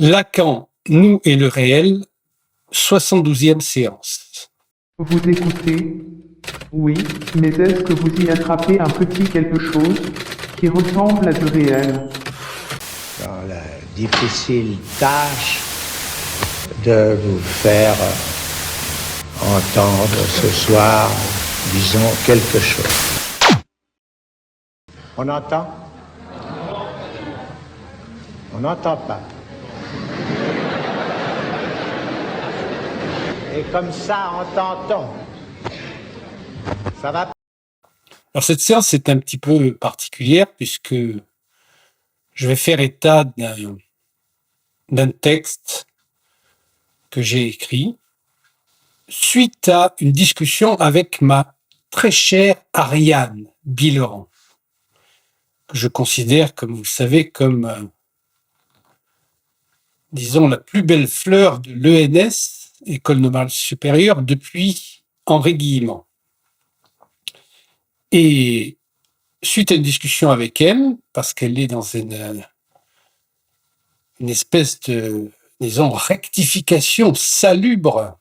Lacan, nous et le réel, 72e séance. Vous écoutez? Oui, mais est-ce que vous y attrapez un petit quelque chose qui ressemble à du réel? Dans la difficile tâche de vous faire entendre ce soir, disons, quelque chose. On entend? On n'entend pas. Et comme ça, entend-on. Ça va? Alors cette séance est un petit peu particulière puisque je vais faire état d'un texte que j'ai écrit suite à une discussion avec ma très chère Ariane Bileran, que je considère, comme vous le savez, comme, disons, la plus belle fleur de l'ENS, École normale supérieure, depuis Henri Guillemot. Et suite à une discussion avec elle, parce qu'elle est dans une espèce de, disons, rectification salubre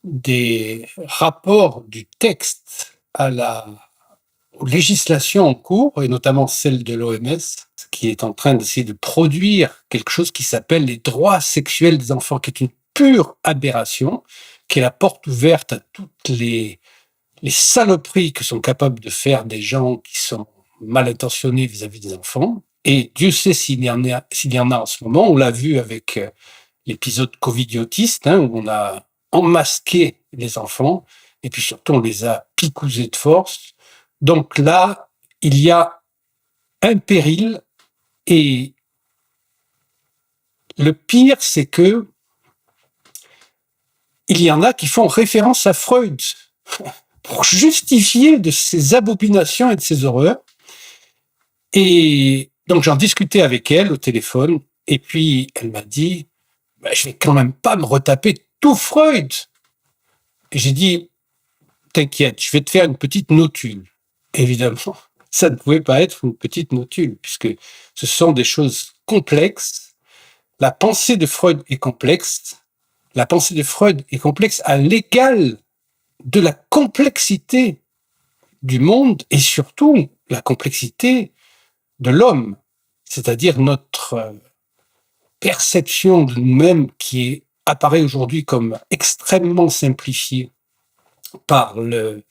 des rapports du texte aux législations en cours, et notamment celle de l'OMS, qui est en train d'essayer de produire quelque chose qui s'appelle les droits sexuels des enfants, qui est une pure aberration, qui est la porte ouverte à toutes les saloperies que sont capables de faire des gens qui sont mal intentionnés vis-à-vis des enfants. Et Dieu sait s'il y en a en ce moment. On l'a vu avec l'épisode covidiotiste, où on a emmasqué les enfants et puis surtout on les a picousés de force. Donc là, il y a un péril, et le pire, c'est que il y en a qui font référence à Freud pour justifier de ces abominations et de ces horreurs. Et donc j'en discutais avec elle au téléphone, et puis elle m'a dit je vais quand même pas me retaper tout Freud. Et j'ai dit t'inquiète, je vais te faire une petite notule. Évidemment, ça ne pouvait pas être une petite notule, puisque ce sont des choses complexes. La pensée de Freud est complexe. La pensée de Freud est complexe à l'égal de la complexité du monde et surtout la complexité de l'homme, c'est-à-dire notre perception de nous-mêmes qui apparaît aujourd'hui comme extrêmement simplifiée par le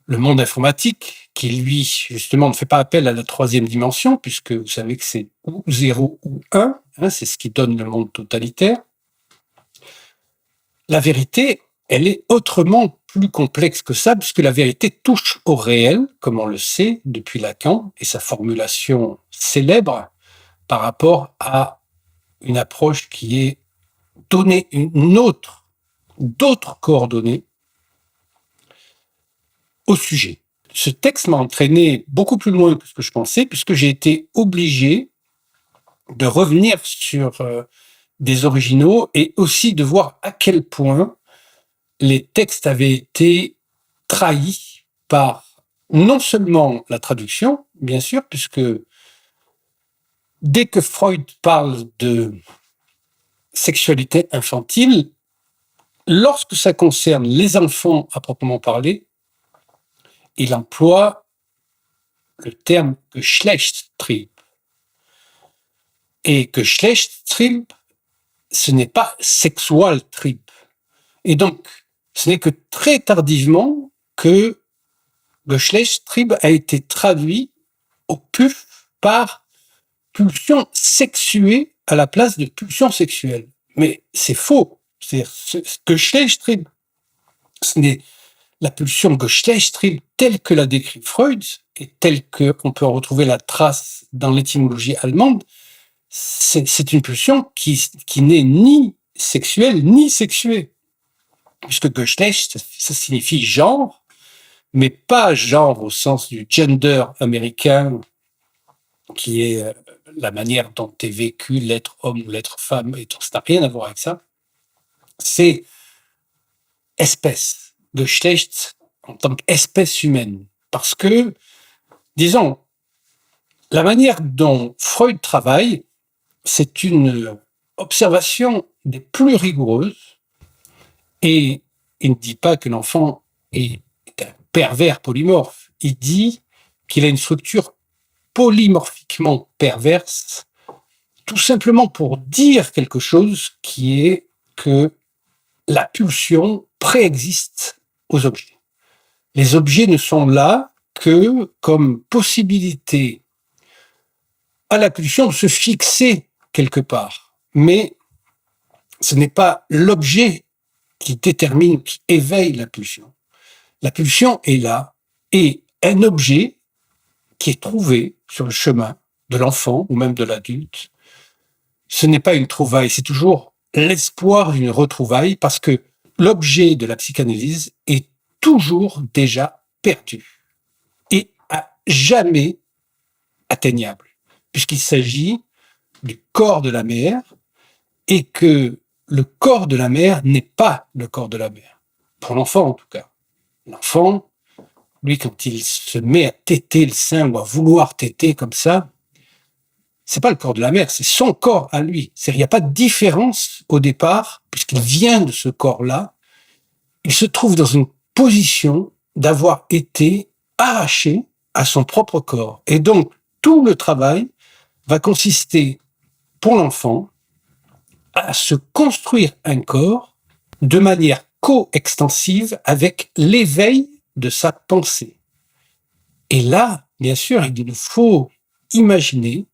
monde informatique, qui lui, justement, ne fait pas appel à la troisième dimension, puisque vous savez que c'est ou 0 ou 1, c'est ce qui donne le monde totalitaire. La vérité, elle est autrement plus complexe que ça, puisque la vérité touche au réel, comme on le sait depuis Lacan, et sa formulation célèbre par rapport à une approche qui est donner d'autres coordonnées au sujet. Ce texte m'a entraîné beaucoup plus loin que ce que je pensais, puisque j'ai été obligé de revenir sur des originaux et aussi de voir à quel point les textes avaient été trahis par non seulement la traduction, bien sûr, puisque dès que Freud parle de sexualité infantile, lorsque ça concerne les enfants à proprement parler, il emploie le terme Geschlechtstrieb. Et Geschlechtstrieb, ce n'est pas Sexualtrieb. Et donc, ce n'est que très tardivement que Geschlechtstrieb a été traduit au PUF par pulsion sexuée à la place de pulsion sexuelle. Mais c'est faux. C'est-à-dire, Geschlechtstrieb, ce n'est la pulsion Geschlechtstrieb telle que l'a décrit Freud et telle qu'on peut en retrouver la trace dans l'étymologie allemande. C'est une pulsion qui n'est ni sexuelle ni sexuée. Puisque Geschlecht, ça signifie genre, mais pas genre au sens du gender américain, qui est la manière dont est vécu l'être homme ou l'être femme, et ça n'a rien à voir avec ça. C'est espèce, Geschlecht en tant qu'espèce humaine. Parce que, disons, la manière dont Freud travaille, c'est une observation des plus rigoureuses, et il ne dit pas que l'enfant est un pervers polymorphe, il dit qu'il a une structure polymorphiquement perverse, tout simplement pour dire quelque chose qui est que la pulsion préexiste aux objets. Les objets ne sont là que comme possibilité à la pulsion de se fixer quelque part. Mais ce n'est pas l'objet qui détermine, qui éveille la pulsion. La pulsion est là, et un objet qui est trouvé sur le chemin de l'enfant ou même de l'adulte, ce n'est pas une trouvaille, c'est toujours l'espoir d'une retrouvaille, parce que l'objet de la psychanalyse est toujours déjà perdu et à jamais atteignable, puisqu'il s'agit du corps de la mère, et que le corps de la mère n'est pas le corps de la mère, pour l'enfant en tout cas. L'enfant, lui, quand il se met à téter le sein ou à vouloir téter comme ça, c'est pas le corps de la mère, c'est son corps à lui. Il n'y a pas de différence au départ, puisqu'il vient de ce corps-là. Il se trouve dans une position d'avoir été arraché à son propre corps. Et donc, tout le travail va consister, pour l'enfant, à se construire un corps de manière coextensive avec l'éveil de sa pensée. Et là, bien sûr, il nous faut imaginer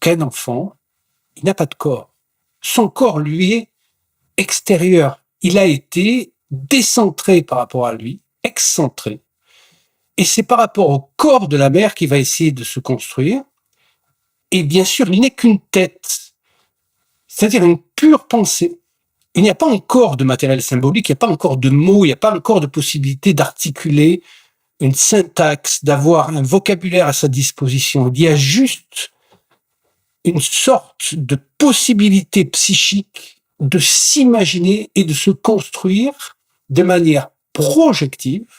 qu'un enfant, il n'a pas de corps. Son corps, lui, est extérieur. Il a été décentré par rapport à lui, excentré. Et c'est par rapport au corps de la mère qu'il va essayer de se construire. Et bien sûr, il n'est qu'une tête, c'est-à-dire une pure pensée. Il n'y a pas encore de matériel symbolique, il n'y a pas encore de mots, il n'y a pas encore de possibilité d'articuler une syntaxe, d'avoir un vocabulaire à sa disposition. Il y a juste une sorte de possibilité psychique de s'imaginer et de se construire de manière projective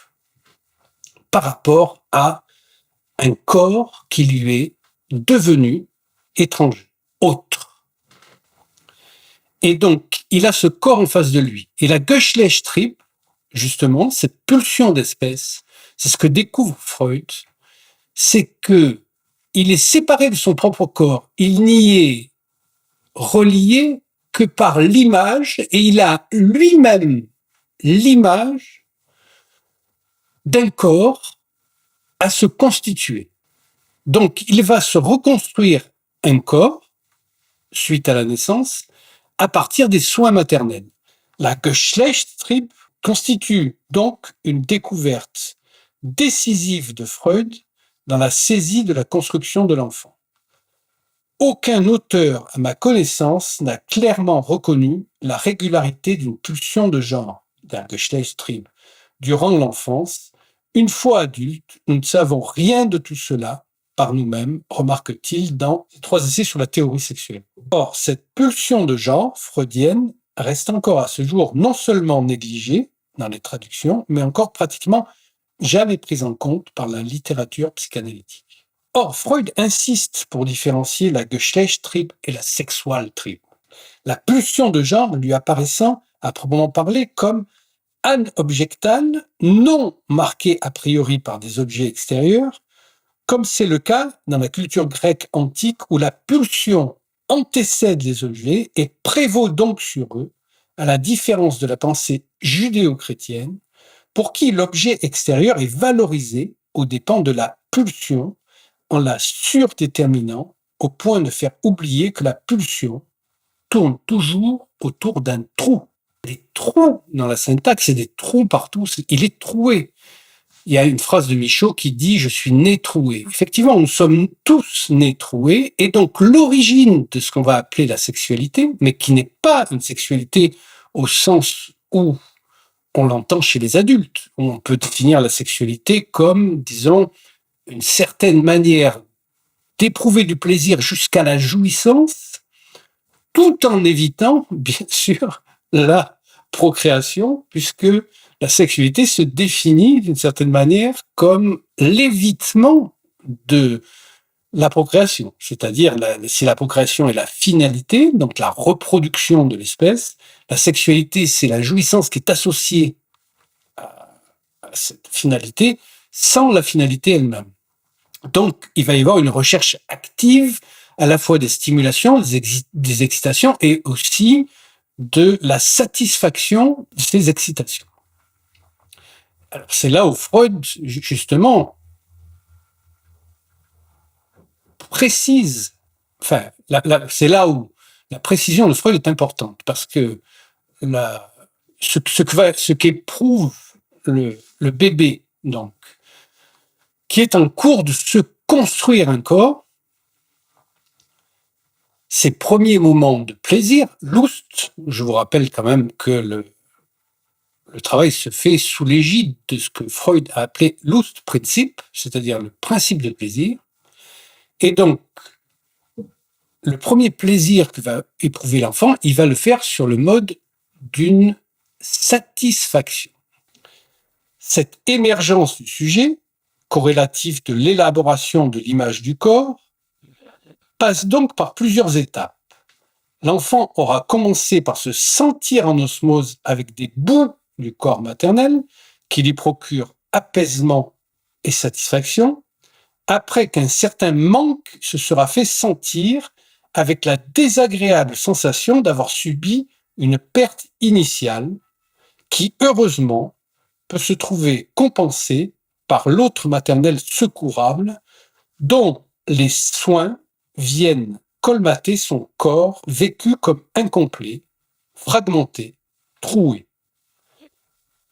par rapport à un corps qui lui est devenu étranger, autre. Et donc, il a ce corps en face de lui. Et la Geschlechtstrieb, justement, cette pulsion d'espèce, c'est ce que découvre Freud, c'est que il est séparé de son propre corps, il n'y est relié que par l'image, et il a lui-même l'image d'un corps à se constituer. Donc, il va se reconstruire un corps, suite à la naissance, à partir des soins maternels. La Geschlechtstrieb constitue donc une découverte décisive de Freud dans la saisie de la construction de l'enfant. Aucun auteur, à ma connaissance, n'a clairement reconnu la régularité d'une pulsion de genre, d'un Geschlechtstrieb, durant l'enfance. Une fois adulte, nous ne savons rien de tout cela par nous-mêmes, remarque-t-il dans ses 3 essais sur la théorie sexuelle. Or, cette pulsion de genre freudienne reste encore à ce jour non seulement négligée dans les traductions, mais encore pratiquement jamais prise en compte par la littérature psychanalytique. Or, Freud insiste pour différencier la Geschlechtstrieb et la Sexualtrieb, la pulsion de genre lui apparaissant, à proprement parler, comme anobjectale, non marquée a priori par des objets extérieurs, comme c'est le cas dans la culture grecque antique où la pulsion antécède les objets et prévaut donc sur eux, à la différence de la pensée judéo-chrétienne, pour qui l'objet extérieur est valorisé aux dépens de la pulsion, en la surdéterminant au point de faire oublier que la pulsion tourne toujours autour d'un trou. Les trous dans la syntaxe, c'est des trous partout, il est troué. Il y a une phrase de Michaud qui dit « je suis né troué ». Effectivement, nous sommes tous nés troués, et donc l'origine de ce qu'on va appeler la sexualité, mais qui n'est pas une sexualité au sens où on l'entend chez les adultes. On peut définir la sexualité comme, disons, une certaine manière d'éprouver du plaisir jusqu'à la jouissance, tout en évitant, bien sûr, la procréation, puisque la sexualité se définit d'une certaine manière comme l'évitement de la procréation, c'est-à-dire si la procréation est la finalité, donc la reproduction de l'espèce, la sexualité, c'est la jouissance qui est associée à cette finalité, sans la finalité elle-même. Donc, il va y avoir une recherche active à la fois des stimulations, des excitations et aussi de la satisfaction de ces excitations. Alors, c'est là où Freud, justement, précise, enfin, c'est là où la précision de Freud est importante, parce que ce qu'éprouve le bébé, donc, qui est en cours de se construire un corps, ces premiers moments de plaisir, Lust, je vous rappelle quand même que le travail se fait sous l'égide de ce que Freud a appelé Lustprinzip, c'est-à-dire le principe de plaisir. Et donc, le premier plaisir que va éprouver l'enfant, il va le faire sur le mode d'une satisfaction. Cette émergence du sujet, corrélative de l'élaboration de l'image du corps, passe donc par plusieurs étapes. L'enfant aura commencé par se sentir en osmose avec des bouts du corps maternel qui lui procurent apaisement et satisfaction, après qu'un certain manque se sera fait sentir avec la désagréable sensation d'avoir subi une perte initiale qui, heureusement, peut se trouver compensée par l'autre maternel secourable dont les soins viennent colmater son corps vécu comme incomplet, fragmenté, troué.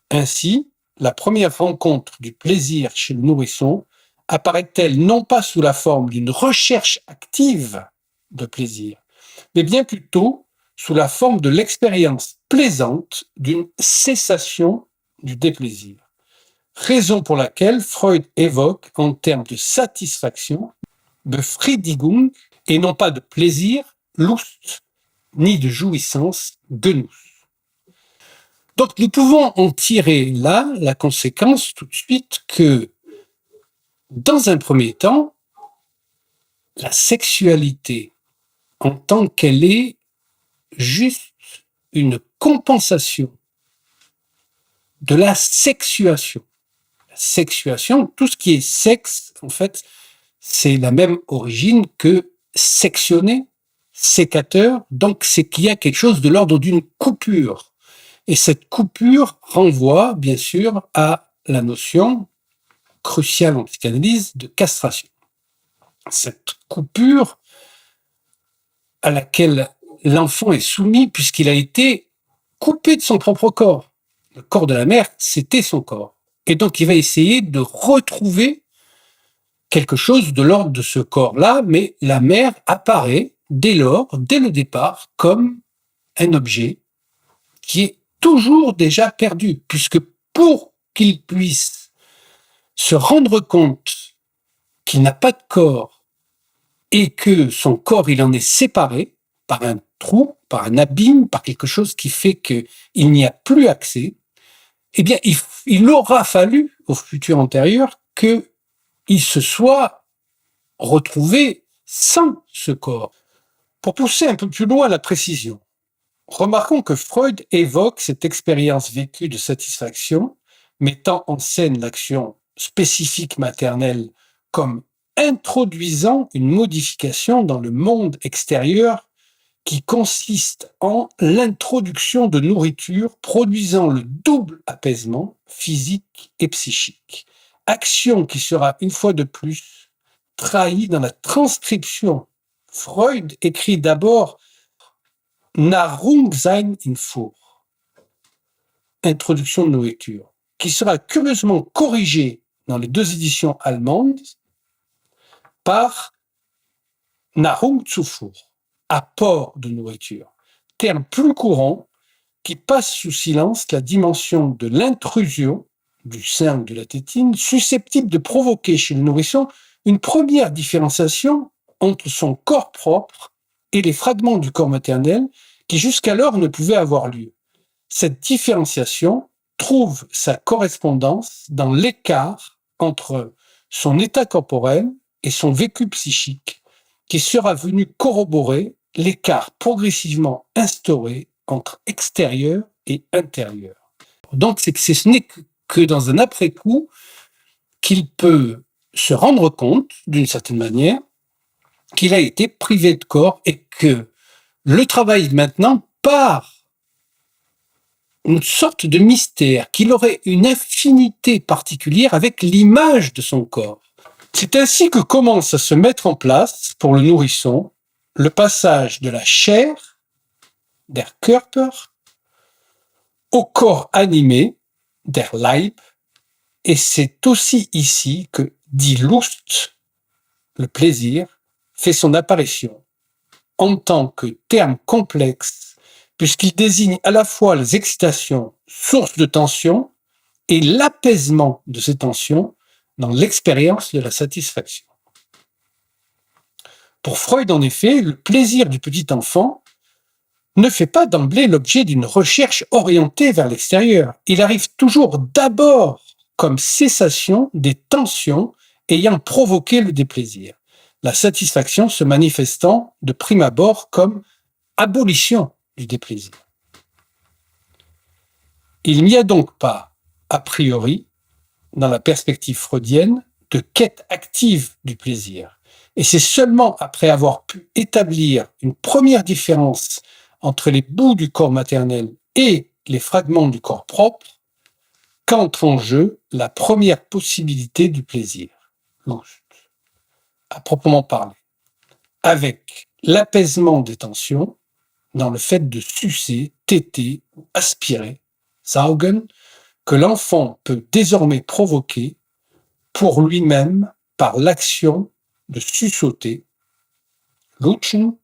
Ainsi, la première rencontre du plaisir chez le nourrisson apparaît-elle non pas sous la forme d'une recherche active de plaisir, mais bien plutôt sous la forme de l'expérience plaisante d'une cessation du déplaisir. Raison pour laquelle Freud évoque en termes de satisfaction, Befriedigung, et non pas de plaisir, Lust, ni de jouissance, Genuss. Donc nous pouvons en tirer là la conséquence tout de suite que, dans un premier temps, la sexualité en tant qu'elle est juste une compensation de la sexuation. La sexuation, tout ce qui est sexe, en fait, c'est la même origine que sectionner, sécateur, donc c'est qu'il y a quelque chose de l'ordre d'une coupure. Et cette coupure renvoie, bien sûr, à la notion cruciale en psychanalyse de castration. Cette coupure à laquelle l'enfant est soumis puisqu'il a été coupé de son propre corps. Le corps de la mère, c'était son corps. Et donc, il va essayer de retrouver quelque chose de l'ordre de ce corps-là, mais la mère apparaît dès lors, dès le départ, comme un objet qui est toujours déjà perdu, puisque pour qu'il puisse se rendre compte qu'il n'a pas de corps et que son corps, il en est séparé par un trou, par un abîme, par quelque chose qui fait qu'il n'y a plus accès, eh bien, il aura fallu, au futur antérieur, qu'il se soit retrouvé sans ce corps. Pour pousser un peu plus loin la précision, remarquons que Freud évoque cette expérience vécue de satisfaction, mettant en scène l'action spécifique maternelle comme introduisant une modification dans le monde extérieur qui consiste en l'introduction de nourriture produisant le double apaisement physique et psychique. Action qui sera une fois de plus trahie dans la transcription. Freud écrit d'abord Nahrung sein in Vor, introduction de nourriture, qui sera curieusement corrigée dans les deux éditions allemandes par Nahrung Zufuhr, apport de nourriture, terme plus courant qui passe sous silence la dimension de l'intrusion du sein ou de la tétine, susceptible de provoquer chez le nourrisson une première différenciation entre son corps propre et les fragments du corps maternel qui jusqu'alors ne pouvaient avoir lieu. Cette différenciation trouve sa correspondance dans l'écart entre son état corporel et son vécu psychique qui sera venu corroborer l'écart progressivement instauré entre extérieur et intérieur. Donc, ce n'est que dans un après-coup qu'il peut se rendre compte, d'une certaine manière, qu'il a été privé de corps et que le travail maintenant part une sorte de mystère, qu'il aurait une affinité particulière avec l'image de son corps. C'est ainsi que commence à se mettre en place, pour le nourrisson, le passage de la chair, der Körper, au corps animé, der Leib, et c'est aussi ici que die Lust, le plaisir, fait son apparition, en tant que terme complexe, puisqu'il désigne à la fois les excitations, sources de tension, et l'apaisement de ces tensions dans l'expérience de la satisfaction. Pour Freud, en effet, le plaisir du petit enfant ne fait pas d'emblée l'objet d'une recherche orientée vers l'extérieur. Il arrive toujours d'abord comme cessation des tensions ayant provoqué le déplaisir, la satisfaction se manifestant de prime abord comme abolition du déplaisir. Il n'y a donc pas, a priori, dans la perspective freudienne, de quête active du plaisir. Et c'est seulement après avoir pu établir une première différence entre les bouts du corps maternel et les fragments du corps propre qu'entre en jeu la première possibilité du plaisir, Lust, à proprement parler, avec l'apaisement des tensions dans le fait de sucer, téter ou aspirer, saugen, que l'enfant peut désormais provoquer pour lui-même par l'action de suçoter, lutschen,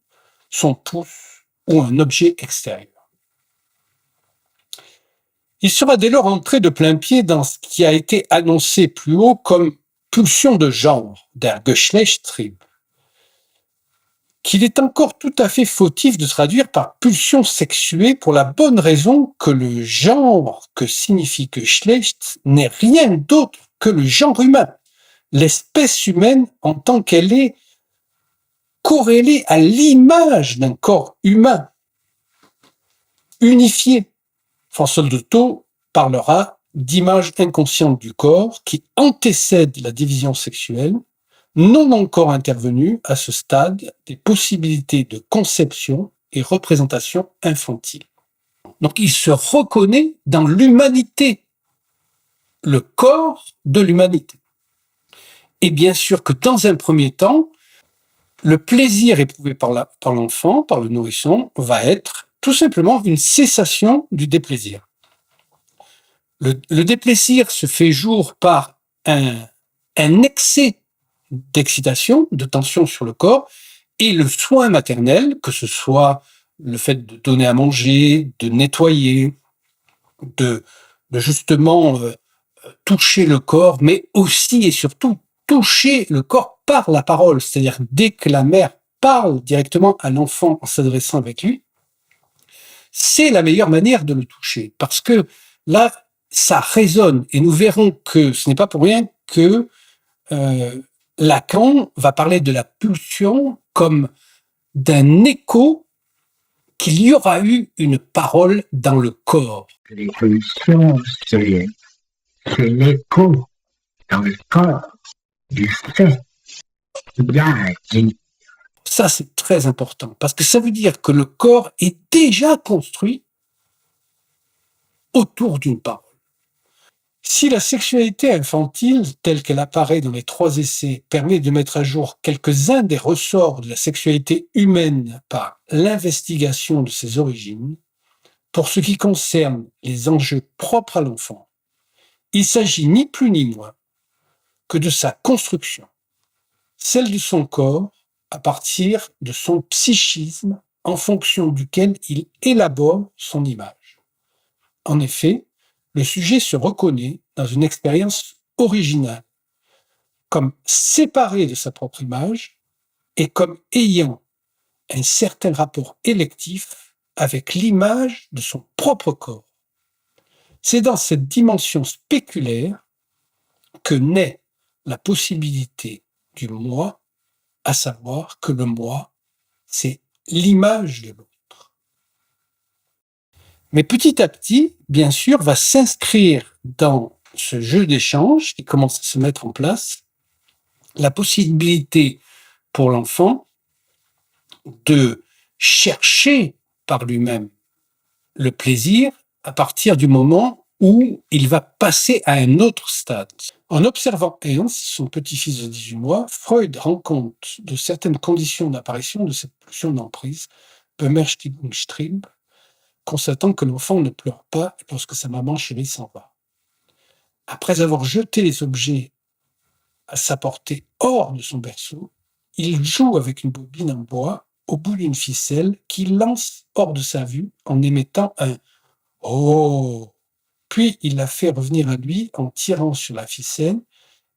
son pouce ou un objet extérieur. Il sera dès lors entré de plein pied dans ce qui a été annoncé plus haut comme pulsion de genre, der Geschlechtstrieb, qu'il est encore tout à fait fautif de traduire par pulsion sexuée pour la bonne raison que le genre que signifie Geschlecht n'est rien d'autre que le genre humain, l'espèce humaine en tant qu'elle est corrélée à l'image d'un corps humain, unifié. François Dolto parlera d'image inconsciente du corps qui antécède la division sexuelle, non encore intervenue à ce stade des possibilités de conception et représentation infantile. Donc il se reconnaît dans l'humanité, le corps de l'humanité. Et bien sûr que dans un premier temps, le plaisir éprouvé par l'enfant, par le nourrisson, va être tout simplement une cessation du déplaisir. Le déplaisir se fait jour par un excès d'excitation, de tension sur le corps, et le soin maternel, que ce soit le fait de donner à manger, de nettoyer, de justement toucher le corps, mais aussi et surtout toucher le corps par la parole, c'est-à-dire dès que la mère parle directement à l'enfant en s'adressant avec lui, c'est la meilleure manière de le toucher, parce que là, ça résonne, et nous verrons que ce n'est pas pour rien que Lacan va parler de la pulsion comme d'un écho qu'il y aura eu une parole dans le corps. Les pulsions, c'est l'écho dans le corps du fait qu'il y a un génie. Ça, c'est très important, parce que ça veut dire que le corps est déjà construit autour d'une parole. Si la sexualité infantile, telle qu'elle apparaît dans les 3 essais, permet de mettre à jour quelques-uns des ressorts de la sexualité humaine par l'investigation de ses origines, pour ce qui concerne les enjeux propres à l'enfant, il s'agit ni plus ni moins que de sa construction, celle de son corps à partir de son psychisme en fonction duquel il élabore son image. En effet, le sujet se reconnaît dans une expérience originale, comme séparé de sa propre image et comme ayant un certain rapport électif avec l'image de son propre corps. C'est dans cette dimension spéculaire que naît la possibilité du moi, à savoir que le moi, c'est l'image de l'autre. Mais petit à petit, bien sûr, va s'inscrire dans ce jeu d'échange qui commence à se mettre en place la possibilité pour l'enfant de chercher par lui-même le plaisir à partir du moment où il va passer à un autre stade. En observant Ernst, son petit-fils de 18 mois, Freud rend compte de certaines conditions d'apparition de cette pulsion d'emprise, Bemächtigungsstrieb, constatant que l'enfant ne pleure pas lorsque sa maman chérie s'en va. Après avoir jeté les objets à sa portée hors de son berceau, il joue avec une bobine en bois au bout d'une ficelle qu'il lance hors de sa vue en émettant un « Oh !» Puis il la fait revenir à lui en tirant sur la ficelle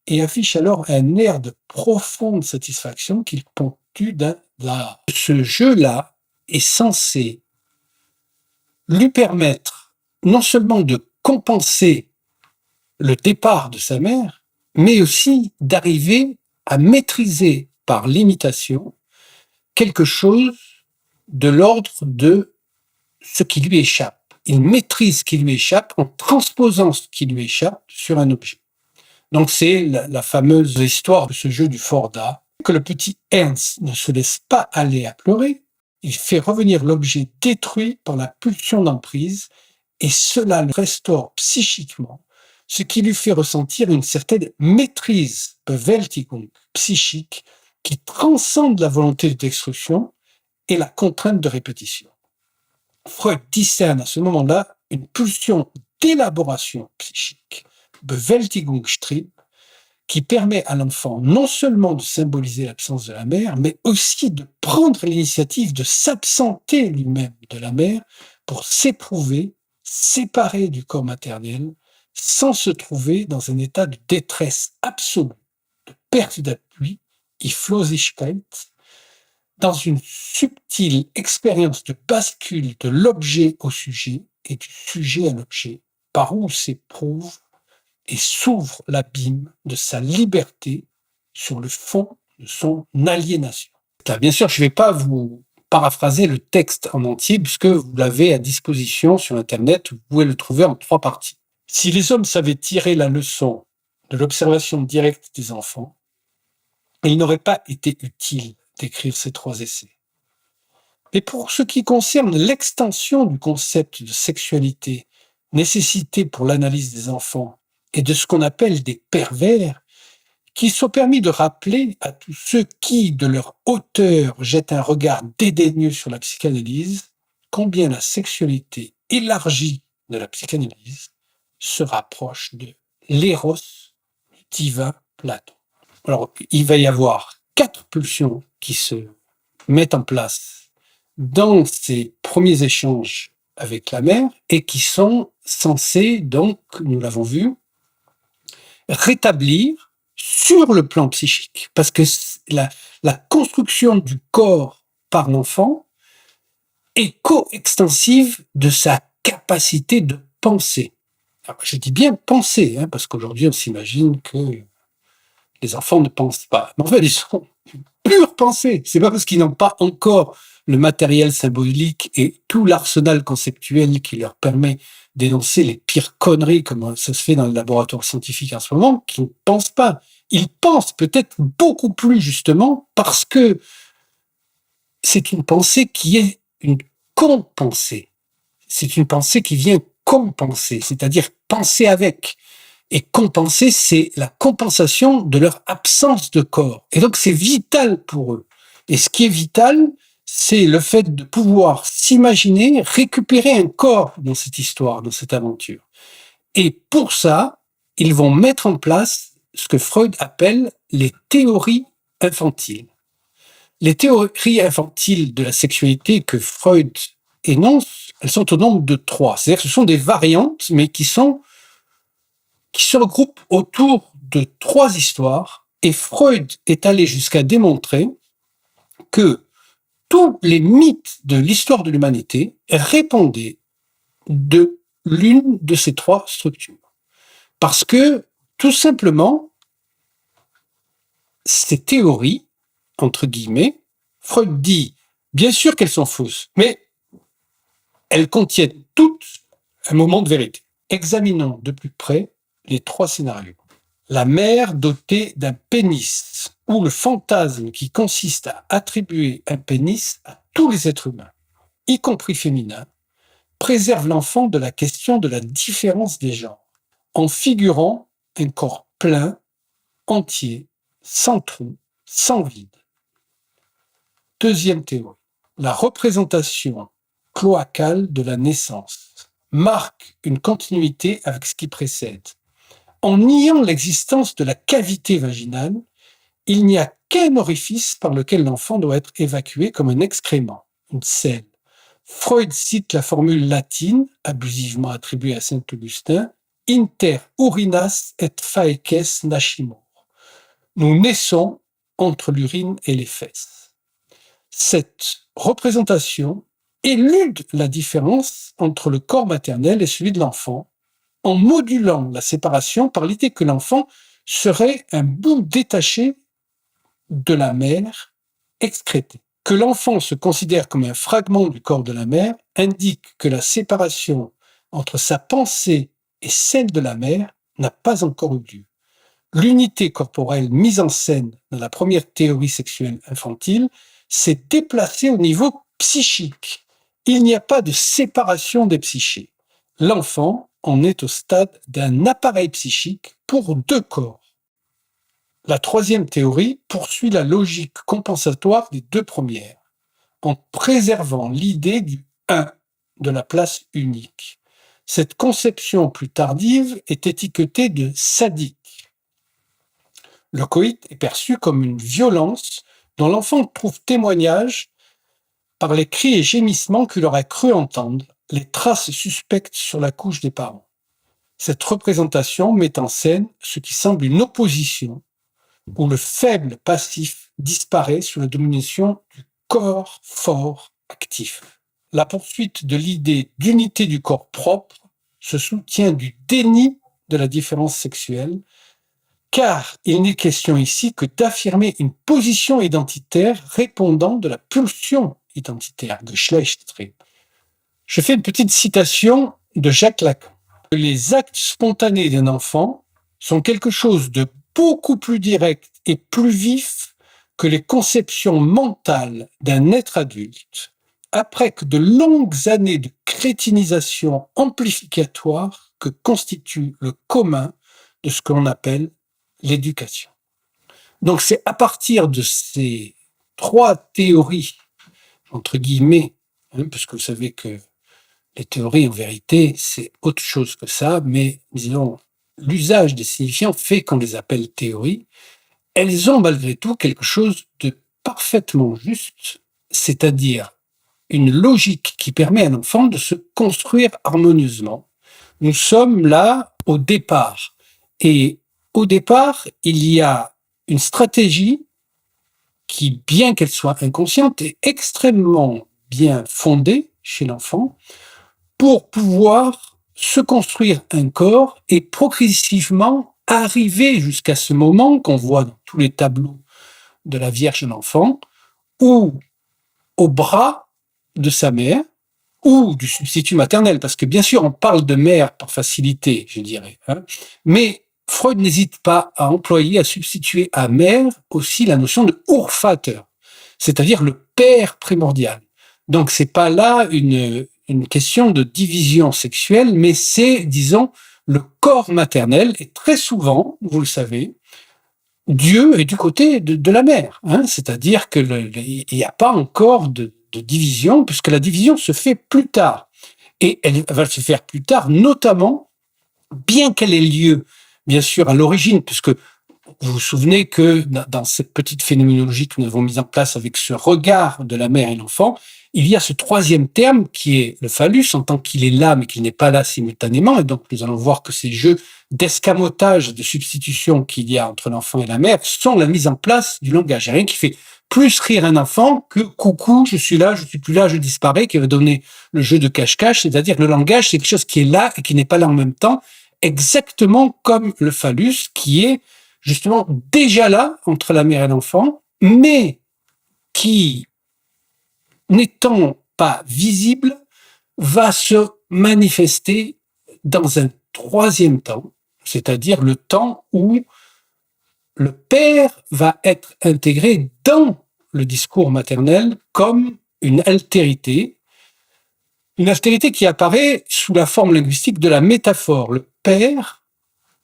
et affiche alors un air de profonde satisfaction qu'il ponctue d'un « là ». Ce jeu-là est censé lui permettre non seulement de compenser le départ de sa mère, mais aussi d'arriver à maîtriser par l'imitation quelque chose de l'ordre de ce qui lui échappe. Il maîtrise ce qui lui échappe en transposant ce qui lui échappe sur un objet. Donc c'est la fameuse histoire de ce jeu du Forda, que le petit Ernst ne se laisse pas aller à pleurer, il fait revenir l'objet détruit par la pulsion d'emprise et cela le restaure psychiquement, ce qui lui fait ressentir une certaine maîtrise, Bewältigung psychique, qui transcende la volonté de destruction et la contrainte de répétition. Freud discerne à ce moment-là une pulsion d'élaboration psychique, Bewältigungsstrieb, qui permet à l'enfant non seulement de symboliser l'absence de la mère, mais aussi de prendre l'initiative de s'absenter lui-même de la mère pour s'éprouver séparé du corps maternel, sans se trouver dans un état de détresse absolue, de perte d'appui, Hilflosigkeit, dans une subtile expérience de bascule de l'objet au sujet et du sujet à l'objet, par où s'éprouve et s'ouvre l'abîme de sa liberté sur le fond de son aliénation. Là, bien sûr, je ne vais pas vous paraphraser le texte en entier, puisque vous l'avez à disposition sur Internet, vous pouvez le trouver en 3 parties. Si les hommes savaient tirer la leçon de l'observation directe des enfants, il n'aurait pas été utile d'écrire ces 3 essais. Mais pour ce qui concerne l'extension du concept de sexualité nécessité pour l'analyse des enfants et de ce qu'on appelle des pervers, qu'il soit permis de rappeler à tous ceux qui, de leur hauteur, jettent un regard dédaigneux sur la psychanalyse, combien la sexualité élargie de la psychanalyse se rapproche de l'éros divin Platon. Alors, il va y avoir 4 pulsions qui se mettent en place dans ces premiers échanges avec la mère et qui sont censés, donc, nous l'avons vu, rétablir sur le plan psychique, parce que la construction du corps par l'enfant est coextensive de sa capacité de penser. Alors, je dis bien penser, parce qu'aujourd'hui on s'imagine que les enfants ne pensent pas. Mais en fait, ils sont pure pensée. C'est pas parce qu'ils n'ont pas encore le matériel symbolique et tout l'arsenal conceptuel qui leur permet d'énoncer les pires conneries, comme ça se fait dans les laboratoires scientifiques en ce moment, qu'ils ne pensent pas. Ils pensent peut-être beaucoup plus justement parce que c'est une pensée qui est une compensée. C'est une pensée qui vient compenser, c'est-à-dire penser avec. Et compenser, c'est la compensation de leur absence de corps. Et donc, c'est vital pour eux. Et ce qui est vital, c'est le fait de pouvoir s'imaginer récupérer un corps dans cette histoire, dans cette aventure. Et pour ça, ils vont mettre en place ce que Freud appelle les théories infantiles. Les théories infantiles de la sexualité que Freud énonce, elles sont au nombre de 3. C'est-à-dire que ce sont des variantes, mais qui se regroupent autour de 3 histoires, et Freud est allé jusqu'à démontrer que tous les mythes de l'histoire de l'humanité répondaient de l'une de ces 3 structures. Parce que, tout simplement, ces théories, entre guillemets, Freud dit, bien sûr qu'elles sont fausses, mais elles contiennent toutes un moment de vérité. Examinons de plus près les 3 scénarios. La mère dotée d'un pénis, ou le fantasme qui consiste à attribuer un pénis à tous les êtres humains, y compris féminins, préserve l'enfant de la question de la différence des genres, en figurant un corps plein, entier, sans trou, sans vide. Deuxième théorie. La représentation cloacale de la naissance marque une continuité avec ce qui précède. En niant l'existence de la cavité vaginale, il n'y a qu'un orifice par lequel l'enfant doit être évacué comme un excrément, une selle. Freud cite la formule latine, abusivement attribuée à saint Augustin, inter urinas et faeces nascimur. Nous naissons entre l'urine et les fesses. Cette représentation élude la différence entre le corps maternel et celui de l'enfant, en modulant la séparation par l'idée que l'enfant serait un bout détaché de la mère excrété. Que l'enfant se considère comme un fragment du corps de la mère indique que la séparation entre sa pensée et celle de la mère n'a pas encore eu lieu. L'unité corporelle mise en scène dans la première théorie sexuelle infantile s'est déplacée au niveau psychique. Il n'y a pas de séparation des psychés. L'enfant en est au stade d'un appareil psychique pour 2 corps. La troisième théorie poursuit la logique compensatoire des 2 premières, en préservant l'idée du un, de la place unique. Cette conception plus tardive est étiquetée de sadique. Le coït est perçu comme une violence dont l'enfant trouve témoignage par les cris et gémissements qu'il aurait cru entendre, les traces suspectes sur la couche des parents. Cette représentation met en scène ce qui semble une opposition où le faible passif disparaît sous la domination du corps fort actif. La poursuite de l'idée d'unité du corps propre se soutient du déni de la différence sexuelle, car il n'est question ici que d'affirmer une position identitaire répondant de la pulsion identitaire, Geschlechtstrieb. Je fais une petite citation de Jacques Lacan. Les actes spontanés d'un enfant sont quelque chose de beaucoup plus direct et plus vif que les conceptions mentales d'un être adulte, après que de longues années de crétinisation amplificatoire que constitue le commun de ce que l'on appelle l'éducation. Donc c'est à partir de ces 3 théories, entre guillemets, parce que vous savez que les théories, en vérité, c'est autre chose que ça, mais disons, l'usage des signifiants fait qu'on les appelle théories. Elles ont malgré tout quelque chose de parfaitement juste, c'est-à-dire une logique qui permet à un enfant de se construire harmonieusement. Nous sommes là au départ. Et au départ, il y a une stratégie qui, bien qu'elle soit inconsciente, est extrêmement bien fondée chez l'enfant pour pouvoir se construire un corps et progressivement arriver jusqu'à ce moment qu'on voit dans tous les tableaux de la Vierge de l'enfant, ou au bras de sa mère, ou du substitut maternel, parce que bien sûr on parle de mère par facilité, je dirais, mais Freud n'hésite pas à employer, à substituer à mère aussi la notion de Urvater, c'est-à-dire le père primordial. Donc c'est pas là une question de division sexuelle, mais c'est, disons, le corps maternel, et très souvent, vous le savez, Dieu est du côté de la mère, c'est-à-dire qu'il n'y a pas encore de division, puisque la division se fait plus tard. Et elle va se faire plus tard, notamment, bien qu'elle ait lieu, bien sûr, à l'origine, puisque vous vous souvenez que dans cette petite phénoménologie que nous avons mise en place avec ce regard de la mère et l'enfant, il y a ce 3e terme qui est le phallus, en tant qu'il est là, mais qu'il n'est pas là simultanément. Et donc, nous allons voir que ces jeux d'escamotage, de substitution qu'il y a entre l'enfant et la mère sont la mise en place du langage. Il n'y a rien qui fait plus rire un enfant que « coucou, je suis là, je suis plus là, je disparais », qui va donner le jeu de cache-cache, c'est-à-dire le langage, c'est quelque chose qui est là et qui n'est pas là en même temps, exactement comme le phallus qui est justement déjà là entre la mère et l'enfant, mais qui, n'étant pas visible, va se manifester dans un troisième temps, c'est-à-dire le temps où le père va être intégré dans le discours maternel comme une altérité qui apparaît sous la forme linguistique de la métaphore. Le père,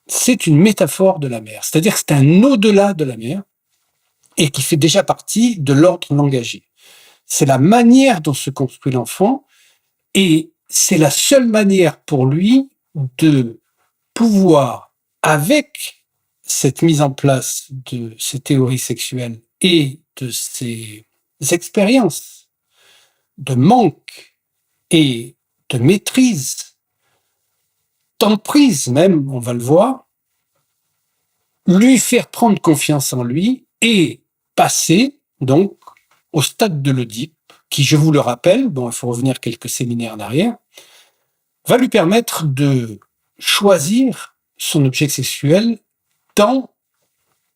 c'est une métaphore de la mère, c'est-à-dire que c'est un au-delà de la mère et qui fait déjà partie de l'ordre langagier. C'est la manière dont se construit l'enfant et c'est la seule manière pour lui de pouvoir, avec cette mise en place de ces théories sexuelles et de ces expériences de manque et de maîtrise, d'emprise même, on va le voir, lui faire prendre confiance en lui et passer donc au stade de l'Oedipe, qui, je vous le rappelle, bon, il faut revenir quelques séminaires en arrière, va lui permettre de choisir son objet sexuel dans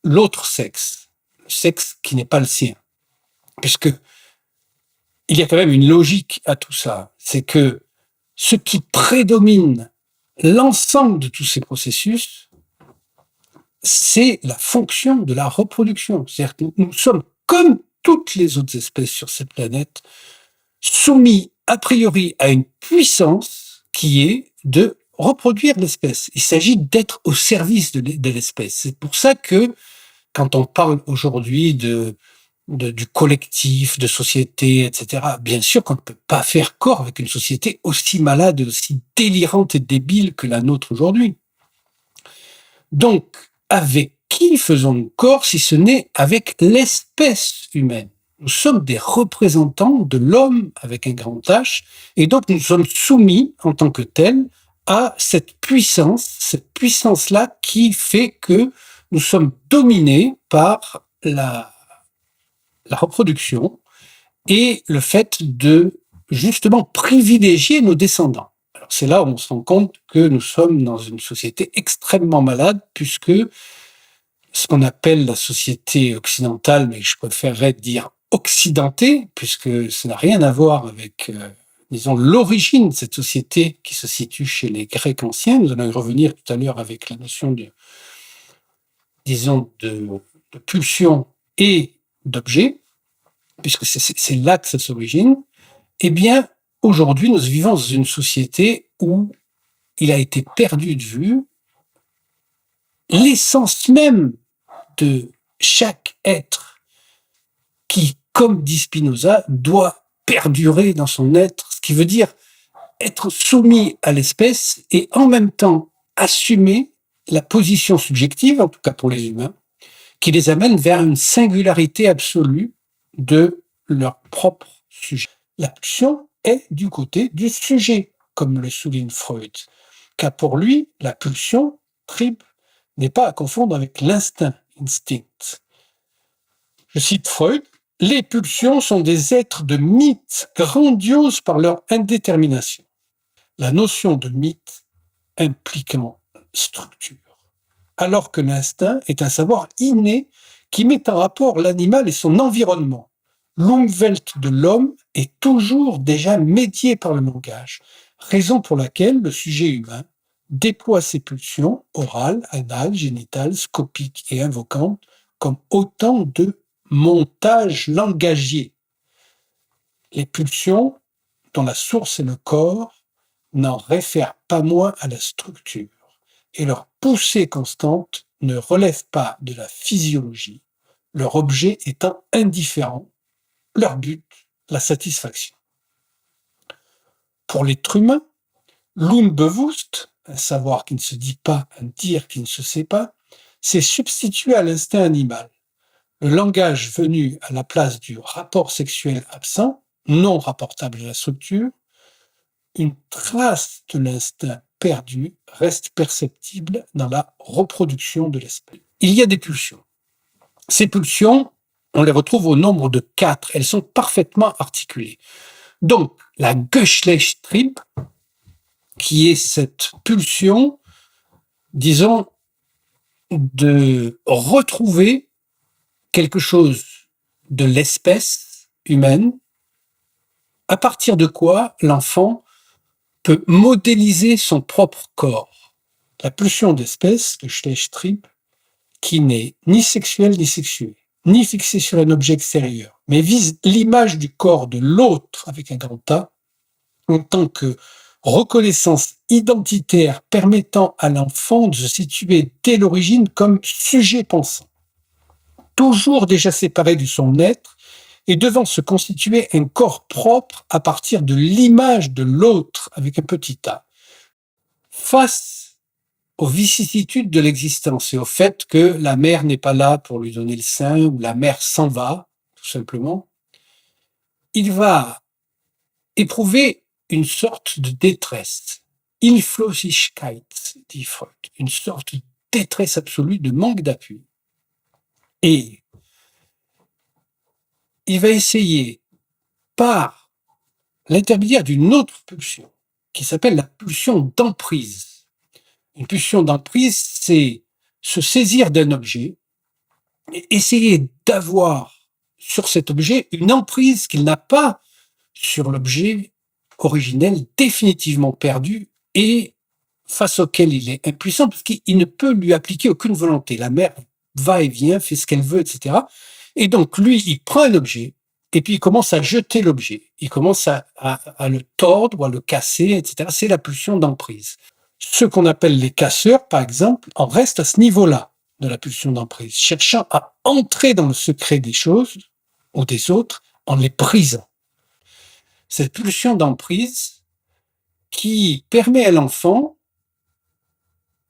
l'autre sexe, le sexe qui n'est pas le sien. Puisque il y a quand même une logique à tout ça, c'est que ce qui prédomine l'ensemble de tous ces processus, c'est la fonction de la reproduction. C'est-à-dire que nous sommes, comme toutes les autres espèces sur cette planète, soumis a priori à une puissance qui est de reproduire l'espèce. Il s'agit d'être au service de l'espèce. C'est pour ça que quand on parle aujourd'hui du collectif, de société, etc., bien sûr qu'on ne peut pas faire corps avec une société aussi malade, aussi délirante et débile que la nôtre aujourd'hui. Donc, avec qui faisons-nous corps si ce n'est avec l'espèce humaine? Nous sommes des représentants de l'homme avec un grand H, et donc nous sommes soumis en tant que tels à cette puissance-là qui fait que nous sommes dominés par la reproduction et le fait de justement privilégier nos descendants. Alors c'est là où on se rend compte que nous sommes dans une société extrêmement malade, puisque ce qu'on appelle la société occidentale, mais je préférerais dire occidentée, puisque ça n'a rien à voir avec, disons, l'origine de cette société qui se situe chez les Grecs anciens. Nous allons y revenir tout à l'heure avec la notion de, disons, de pulsion et d'objet, puisque c'est là que ça s'origine. Eh bien, aujourd'hui, nous vivons dans une société où il a été perdu de vue l'essence même de chaque être qui, comme dit Spinoza, doit perdurer dans son être, ce qui veut dire être soumis à l'espèce et en même temps assumer la position subjective, en tout cas pour les humains, qui les amène vers une singularité absolue de leur propre sujet. La pulsion est du côté du sujet, comme le souligne Freud, car pour lui, la pulsion, trip, n'est pas à confondre avec l'instinct, instinct. Je cite Freud, « Les pulsions sont des êtres de mythe grandioses par leur indétermination. La notion de mythe impliquant structure, alors que l'instinct est un savoir inné qui met en rapport l'animal et son environnement. L'Umwelt de l'homme est toujours déjà médié par le langage, raison pour laquelle le sujet humain déploie ses pulsions orales, anales, génitales, scopiques et invocantes comme autant de montages langagiers. Les pulsions, dont la source est le corps, n'en réfèrent pas moins à la structure, et leur poussée constante ne relève pas de la physiologie, leur objet étant indifférent, leur but, la satisfaction. Pour l'être humain, l'Unbewusst, un savoir qui ne se dit pas, un dire qui ne se sait pas, s'est substitué à l'instinct animal. Le langage venu à la place du rapport sexuel absent, non rapportable à la structure, une trace de l'instinct perdu reste perceptible dans la reproduction de l'espèce. Il y a des pulsions. Ces pulsions, on les retrouve au nombre de 4. Elles sont parfaitement articulées. Donc, la Geschlechtstrieb, qui est cette pulsion, disons, de retrouver quelque chose de l'espèce humaine, à partir de quoi l'enfant peut modéliser son propre corps. La pulsion d'espèce, le Schlecht-Trieb, qui n'est ni sexuelle ni sexuée, ni fixée sur un objet extérieur, mais vise l'image du corps de l'autre avec un grand A, en tant que reconnaissance identitaire permettant à l'enfant de se situer dès l'origine comme sujet pensant, toujours déjà séparé de son être et devant se constituer un corps propre à partir de l'image de l'autre avec un petit a. Face aux vicissitudes de l'existence et au fait que la mère n'est pas là pour lui donner le sein ou la mère s'en va, tout simplement, il va éprouver une sorte de détresse. Hilflosigkeit, dit Freud, une sorte de détresse absolue, de manque d'appui. Et il va essayer, par l'intermédiaire d'une autre pulsion, qui s'appelle la pulsion d'emprise. Une pulsion d'emprise, c'est se saisir d'un objet et essayer d'avoir sur cet objet une emprise qu'il n'a pas sur l'objet originel définitivement perdu et face auquel il est impuissant parce qu'il ne peut lui appliquer aucune volonté. La mère va et vient, fait ce qu'elle veut, etc. Et donc, lui, il prend un objet et puis il commence à jeter l'objet. Il commence à le tordre ou à le casser, etc. C'est la pulsion d'emprise. Ceux qu'on appelle les casseurs, par exemple, en restent à ce niveau-là de la pulsion d'emprise, cherchant à entrer dans le secret des choses ou des autres en les brisant. Cette pulsion d'emprise qui permet à l'enfant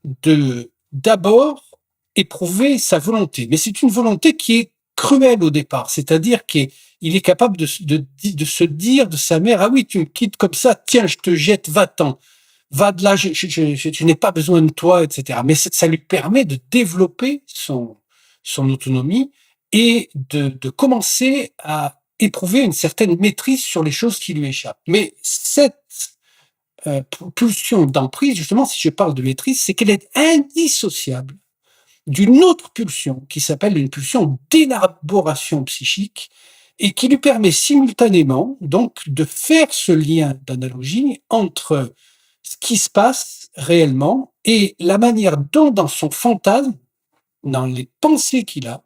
de d'abord éprouver sa volonté. Mais c'est une volonté qui est cruelle au départ, c'est-à-dire qu'il est capable de se dire de sa mère, ah oui, tu me quittes comme ça, tiens, je te jette, va-t'en, va de là, je n'ai pas besoin de toi, etc. Mais ça lui permet de développer son autonomie et de commencer à éprouver une certaine maîtrise sur les choses qui lui échappent. Mais cette pulsion d'emprise, justement, si je parle de maîtrise, c'est qu'elle est indissociable d'une autre pulsion qui s'appelle une pulsion d'élaboration psychique et qui lui permet simultanément donc de faire ce lien d'analogie entre ce qui se passe réellement et la manière dont dans son fantasme, dans les pensées qu'il a,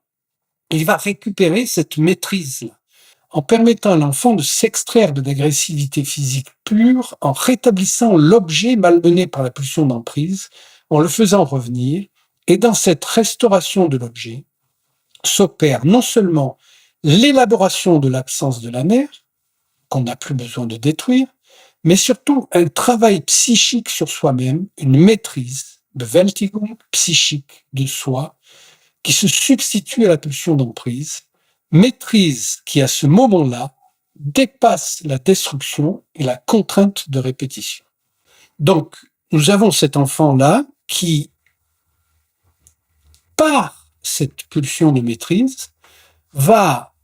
il va récupérer cette maîtrise-là, en permettant à l'enfant de s'extraire de l'agressivité physique pure, en rétablissant l'objet malmené par la pulsion d'emprise, en le faisant revenir. Et dans cette restauration de l'objet s'opère non seulement l'élaboration de l'absence de la mère, qu'on n'a plus besoin de détruire, mais surtout un travail psychique sur soi-même, une maîtrise, Bewältigung psychique de soi, qui se substitue à la pulsion d'emprise, maîtrise qui, à ce moment-là, dépasse la destruction et la contrainte de répétition. Donc, nous avons cet enfant-là qui, par cette pulsion de maîtrise, va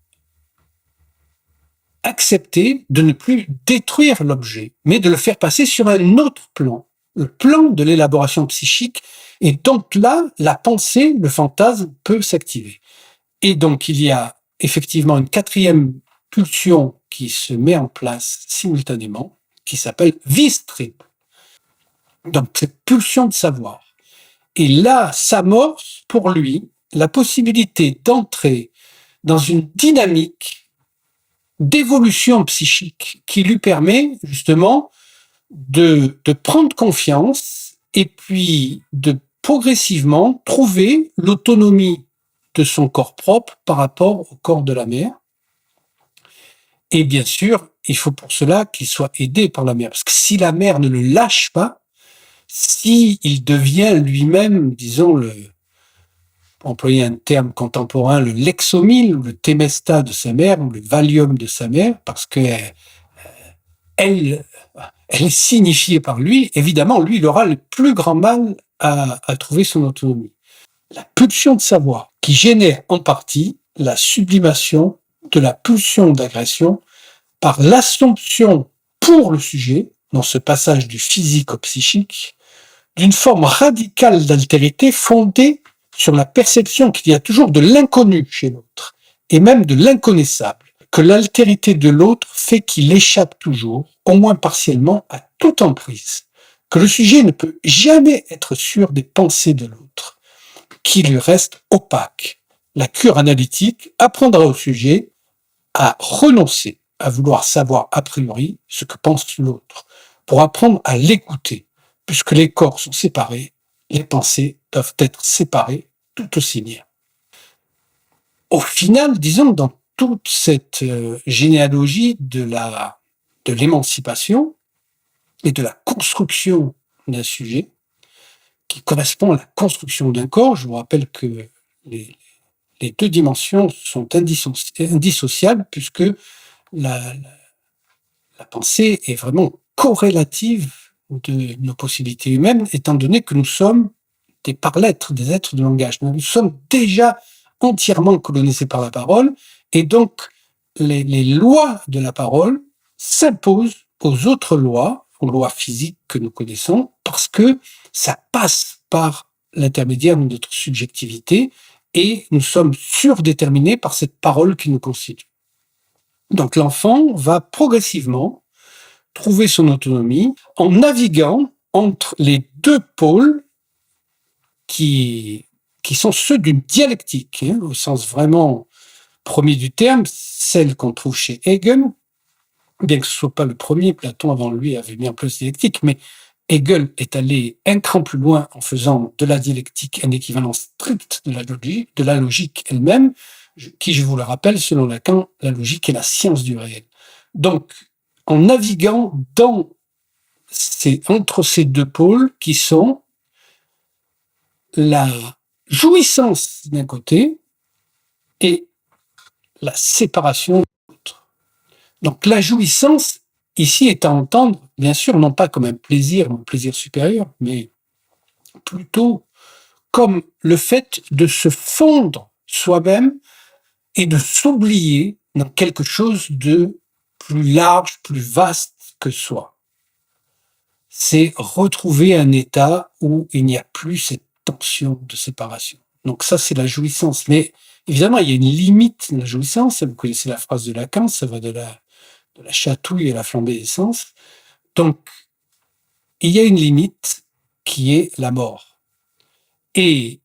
accepter de ne plus détruire l'objet, mais de le faire passer sur un autre plan, le plan de l'élaboration psychique. Et donc là, la pensée, le fantasme peut s'activer. Et donc, il y a effectivement une quatrième pulsion qui se met en place simultanément, qui s'appelle Wistrip. Donc, cette pulsion de savoir. Et là s'amorce pour lui la possibilité d'entrer dans une dynamique d'évolution psychique qui lui permet justement de prendre confiance et puis de progressivement trouver l'autonomie de son corps propre par rapport au corps de la mère. Et bien sûr, il faut pour cela qu'il soit aidé par la mère. Parce que si la mère ne le lâche pas, s'il devient lui-même, disons, pour employer un terme contemporain, le Lexomil ou le Temesta de sa mère ou le Valium de sa mère, parce que elle est signifiée par lui, évidemment, lui, il aura le plus grand mal à trouver son autonomie. La pulsion de savoir qui génère en partie la sublimation de la pulsion d'agression par l'assomption pour le sujet, dans ce passage du physique au psychique, d'une forme radicale d'altérité fondée sur la perception qu'il y a toujours de l'inconnu chez l'autre, et même de l'inconnaissable, que l'altérité de l'autre fait qu'il échappe toujours, au moins partiellement, à toute emprise, que le sujet ne peut jamais être sûr des pensées de l'autre, qui lui reste opaque. La cure analytique apprendra au sujet à renoncer à vouloir savoir a priori ce que pense l'autre, pour apprendre à l'écouter, puisque les corps sont séparés, les pensées doivent être séparées tout aussi bien. Au final, disons, dans toute cette généalogie de l'émancipation et de la construction d'un sujet, qui correspond à la construction d'un corps, je vous rappelle que les deux dimensions sont indissociables, puisque la pensée est vraiment corrélative de nos possibilités humaines, étant donné que nous sommes des par-lettres, des êtres de langage. Nous sommes déjà entièrement colonisés par la parole, et donc les lois de la parole s'imposent aux autres lois, aux lois physiques que nous connaissons, parce que ça passe par l'intermédiaire de notre subjectivité, et nous sommes surdéterminés par cette parole qui nous constitue. Donc l'enfant va progressivement trouver son autonomie en naviguant entre les deux pôles qui sont ceux d'une dialectique, au sens vraiment premier du terme, celle qu'on trouve chez Hegel, bien que ce ne soit pas le premier, Platon avant lui avait mis en place la dialectique, mais Hegel est allé un cran plus loin en faisant de la dialectique un équivalent strict de la logique elle-même, qui, je vous le rappelle, selon Lacan, la logique est la science du réel. Donc, en naviguant entre ces deux pôles qui sont la jouissance d'un côté et la séparation de l'autre. Donc la jouissance, ici, est à entendre, bien sûr, non pas comme un plaisir supérieur, mais plutôt comme le fait de se fondre soi-même et de s'oublier dans quelque chose de plus large, plus vaste que soi. C'est retrouver un état où il n'y a plus cette tension de séparation. Donc ça, c'est la jouissance. Mais évidemment, il y a une limite à la jouissance. Vous connaissez la phrase de Lacan, ça va de la chatouille à la flambée d'essence. Donc, il y a une limite qui est la mort. Et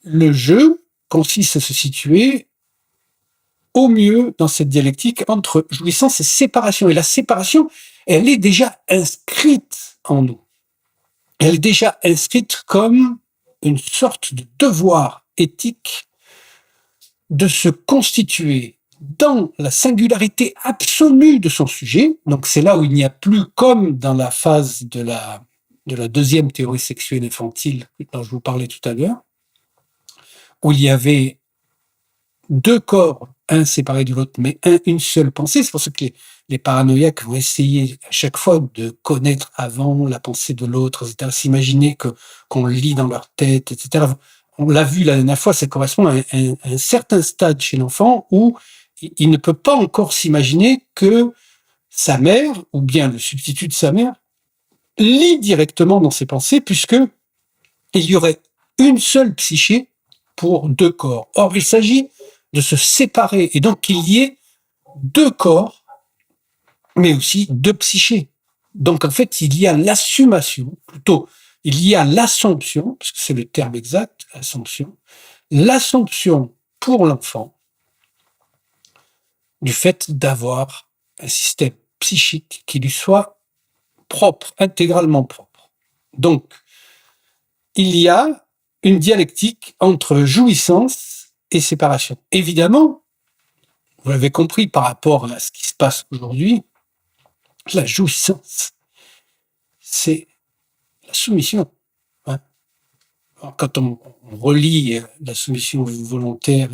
le jeu consiste à se situer au mieux dans cette dialectique entre jouissance et séparation. Et la séparation, elle est déjà inscrite en nous. Elle est déjà inscrite comme une sorte de devoir éthique de se constituer dans la singularité absolue de son sujet. Donc c'est là où il n'y a plus, comme dans la phase de la deuxième théorie sexuelle infantile dont je vous parlais tout à l'heure, où il y avait deux corps, un séparé de l'autre, mais une seule pensée. C'est pour ça que les paranoïaques vont essayer à chaque fois de connaître avant la pensée de l'autre, etc., s'imaginer qu'on lit dans leur tête, etc. On l'a vu la dernière fois, ça correspond à un certain stade chez l'enfant où il ne peut pas encore s'imaginer que sa mère, ou bien le substitut de sa mère, lit directement dans ses pensées, puisque il y aurait une seule psyché pour deux corps. Or, il s'agit de se séparer, et donc qu'il y ait deux corps, mais aussi deux psychés. Donc, en fait, il y a l'assumation, plutôt, il y a l'assomption, parce que c'est le terme exact, l'assomption pour l'enfant du fait d'avoir un système psychique qui lui soit propre, intégralement propre. Donc, il y a une dialectique entre jouissance et séparation. Évidemment, vous l'avez compris par rapport à ce qui se passe aujourd'hui, la jouissance, c'est la soumission. Quand on relit la soumission volontaire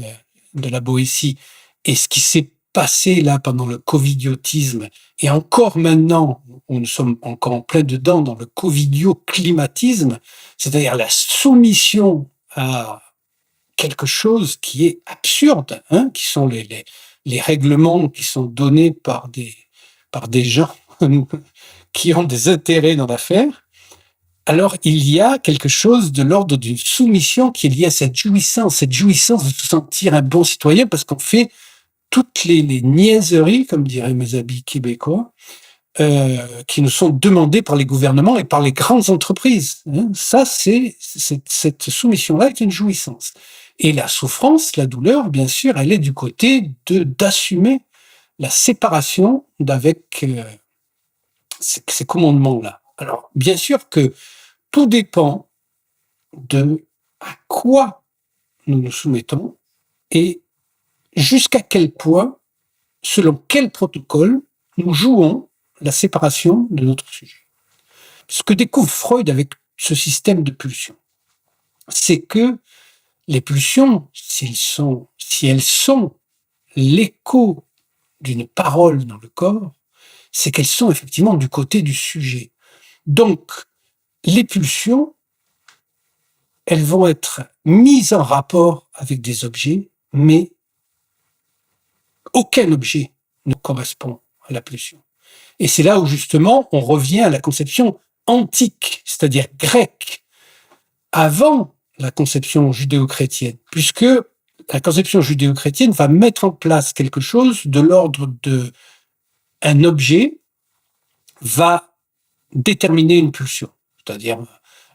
de la Boétie et ce qui s'est passé là pendant le covidiotisme, et encore maintenant, nous sommes encore en plein dedans dans le covidioclimatisme, c'est-à-dire la soumission à quelque chose qui est absurde, qui sont les règlements qui sont donnés par des gens qui ont des intérêts dans l'affaire. alors il y a quelque chose de l'ordre d'une soumission qui est liée à cette jouissance de se sentir un bon citoyen parce qu'on fait toutes les niaiseries, comme diraient mes amis québécois, qui nous sont demandées par les gouvernements et par les grandes entreprises. Hein. Ça, cette soumission-là est une jouissance. Et la souffrance, la douleur, bien sûr, elle est du côté d'assumer la séparation d'avec ces commandements-là. Alors, bien sûr que tout dépend de à quoi nous nous soumettons et jusqu'à quel point, selon quel protocole, nous jouons la séparation de notre sujet. Ce que découvre Freud avec ce système de pulsions, c'est que les pulsions, si elles sont l'écho d'une parole dans le corps, c'est qu'elles sont effectivement du côté du sujet. Donc, les pulsions, elles vont être mises en rapport avec des objets, mais aucun objet ne correspond à la pulsion. Et c'est là où justement on revient à la conception antique, c'est-à-dire grecque, avant la conception judéo-chrétienne, puisque la conception judéo-chrétienne va mettre en place quelque chose de l'ordre de un objet va déterminer une pulsion, c'est-à-dire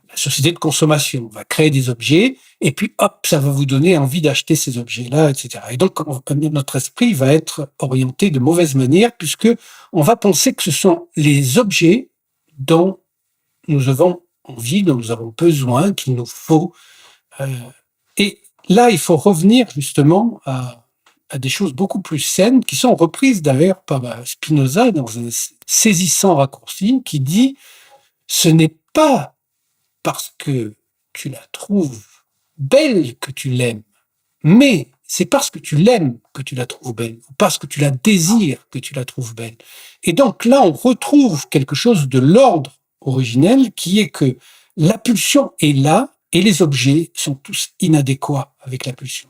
la société de consommation va créer des objets et puis hop, ça va vous donner envie d'acheter ces objets-là, etc. Et donc notre esprit va être orienté de mauvaise manière puisque on va penser que ce sont les objets dont nous avons envie, dont nous avons besoin, qu'il nous faut. Et là, il faut revenir justement à des choses beaucoup plus saines qui sont reprises d'ailleurs par Spinoza dans un saisissant raccourci qui dit ce n'est pas parce que tu la trouves belle que tu l'aimes, mais c'est parce que tu l'aimes que tu la trouves belle, ou parce que tu la désires que tu la trouves belle. Et donc là, on retrouve quelque chose de l'ordre originel qui est que la pulsion est là et les objets sont tous inadéquats avec la pulsion.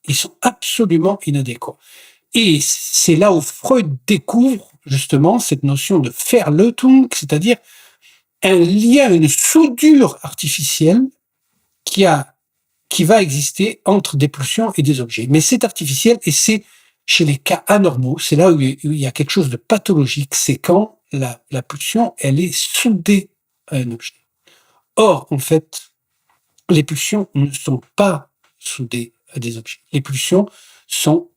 Ils sont absolument inadéquats. Et c'est là où Freud découvre justement cette notion de Verlötung, c'est-à-dire un lien, une soudure artificielle qui va exister entre des pulsions et des objets. Mais c'est artificiel et c'est chez les cas anormaux, c'est là où il y a quelque chose de pathologique, c'est quand la pulsion, elle est soudée à un objet. Or, en fait, les pulsions ne sont pas soudées à des objets. Les pulsions sont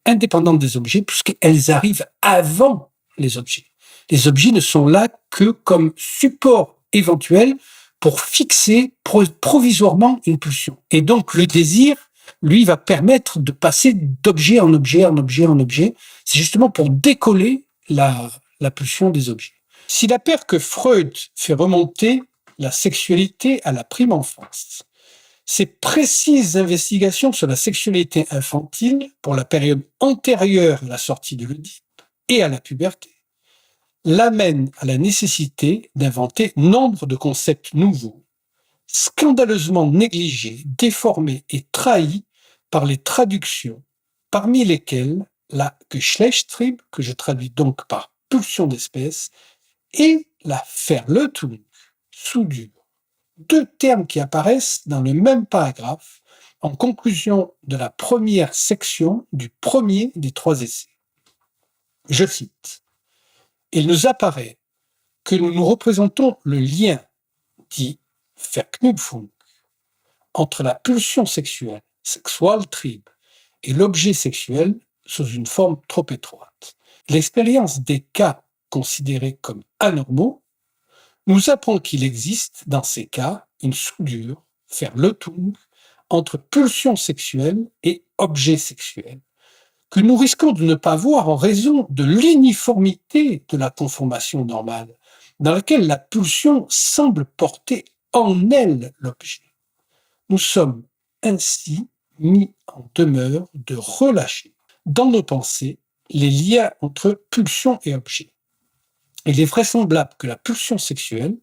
indépendantes des objets puisqu'elles arrivent avant les objets. Les objets ne sont là que comme support éventuel pour fixer provisoirement une pulsion. Et donc, le désir, lui, va permettre de passer d'objet en objet, en objet, en objet. C'est justement pour décoller la pulsion des objets. S'il appert que Freud fait remonter la sexualité à la prime enfance, ces précises investigations sur la sexualité infantile pour la période antérieure à la sortie de l'Oedipe et à la puberté l'amène à la nécessité d'inventer nombre de concepts nouveaux, scandaleusement négligés, déformés et trahis par les traductions, parmi lesquelles la Geschlechtstrieb, que je traduis donc par pulsion d'espèce, et la Verlötung, soudure. Deux termes qui apparaissent dans le même paragraphe en conclusion de la première section du premier des 3 essais. Je cite. Il nous apparaît que nous représentons le lien, dit Verknüpfung, entre la pulsion sexuelle, Sexualtrieb, et l'objet sexuel sous une forme trop étroite. L'expérience des cas considérés comme anormaux nous apprend qu'il existe dans ces cas une soudure, Verlötung, entre pulsion sexuelle et objet sexuel, que nous risquons de ne pas voir en raison de l'uniformité de la conformation normale, dans laquelle la pulsion semble porter en elle l'objet. Nous sommes ainsi mis en demeure de relâcher dans nos pensées les liens entre pulsion et objet. Il est vraisemblable que la pulsion sexuelle,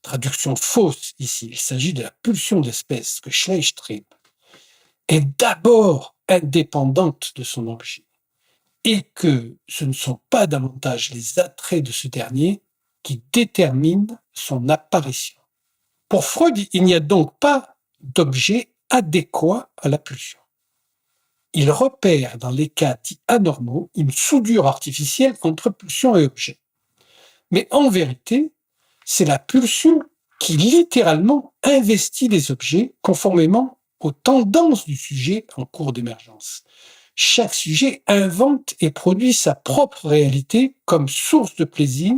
traduction fausse ici, il s'agit de la pulsion d'espèce, Geschlechtstrieb, est d'abord indépendante de son objet et que ce ne sont pas davantage les attraits de ce dernier qui déterminent son apparition. Pour Freud, il n'y a donc pas d'objet adéquat à la pulsion. Il repère dans les cas dits anormaux une soudure artificielle entre pulsion et objet. Mais en vérité, c'est la pulsion qui littéralement investit les objets conformément aux tendances du sujet en cours d'émergence. Chaque sujet invente et produit sa propre réalité comme source de plaisir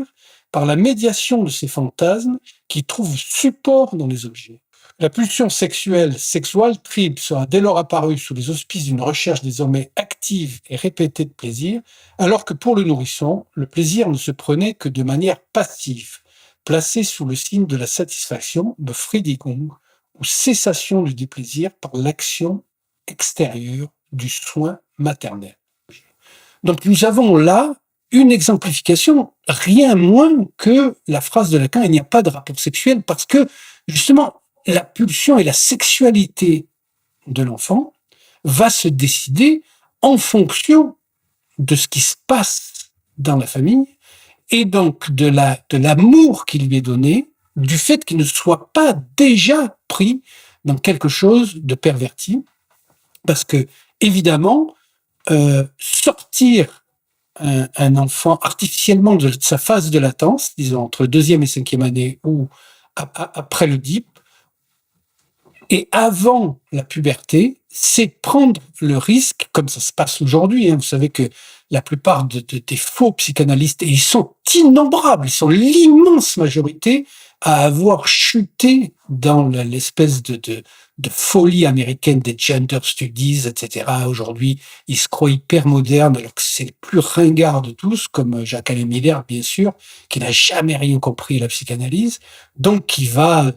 par la médiation de ses fantasmes qui trouvent support dans les objets. La pulsion sexuelle, sexual trip, sera dès lors apparue sous les auspices d'une recherche désormais active et répétée de plaisir, alors que pour le nourrisson, le plaisir ne se prenait que de manière passive, placé sous le signe de la satisfaction, Befriedigung, ou cessation du déplaisir par l'action extérieure du soin maternel. Donc nous avons là une exemplification, rien moins que la phrase de Lacan, il n'y a pas de rapport sexuel, parce que justement, la pulsion et la sexualité de l'enfant va se décider en fonction de ce qui se passe dans la famille et donc de l'amour qui lui est donné, du fait qu'il ne soit pas déjà pris dans quelque chose de perverti, parce que évidemment, sortir un enfant artificiellement de sa phase de latence, disons entre 2e et 5e année ou après le DIP, et avant la puberté, c'est prendre le risque, comme ça se passe aujourd'hui. Vous savez que la plupart des faux psychanalystes, et ils sont innombrables, ils sont l'immense majorité à avoir chuté dans l'espèce de folie américaine des gender studies, etc. Aujourd'hui, ils se croient hyper modernes, alors que c'est le plus ringard de tous, comme Jacques-Alain Miller, bien sûr, qui n'a jamais rien compris à la psychanalyse, donc qui va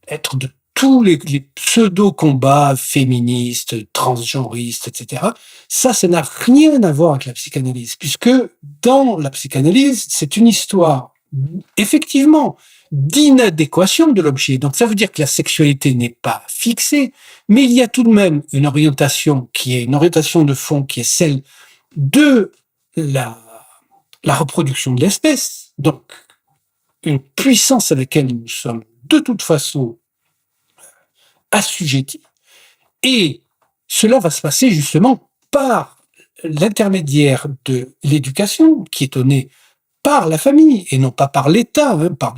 être de tous les pseudo-combats féministes, transgenristes, etc. Ça n'a rien à voir avec la psychanalyse, puisque dans la psychanalyse, c'est une histoire, effectivement, d'inadéquation de l'objet. Donc ça veut dire que la sexualité n'est pas fixée, mais il y a tout de même une orientation qui est une orientation de fond, qui est celle de la reproduction de l'espèce, donc une puissance à laquelle nous sommes de toute façon assujettis, et cela va se passer justement par l'intermédiaire de l'éducation qui est donnée par la famille et non pas par l'État, par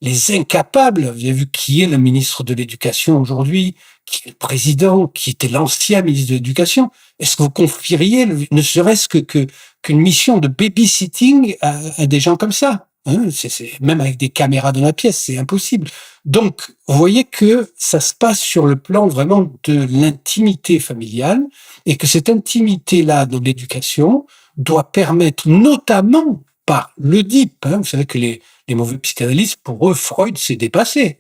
les incapables. Vous avez vu qui est le ministre de l'Éducation aujourd'hui, qui est le président, qui était l'ancien ministre de l'Éducation. Est-ce que vous confieriez, ne serait-ce qu'une mission de babysitting à des gens comme ça? C'est même avec des caméras dans la pièce, c'est impossible. Donc, vous voyez que ça se passe sur le plan vraiment de l'intimité familiale et que cette intimité-là dans l'éducation doit permettre notamment par l'Oedipe. Vous savez que les mauvais psychanalystes, pour eux, Freud s'est dépassé.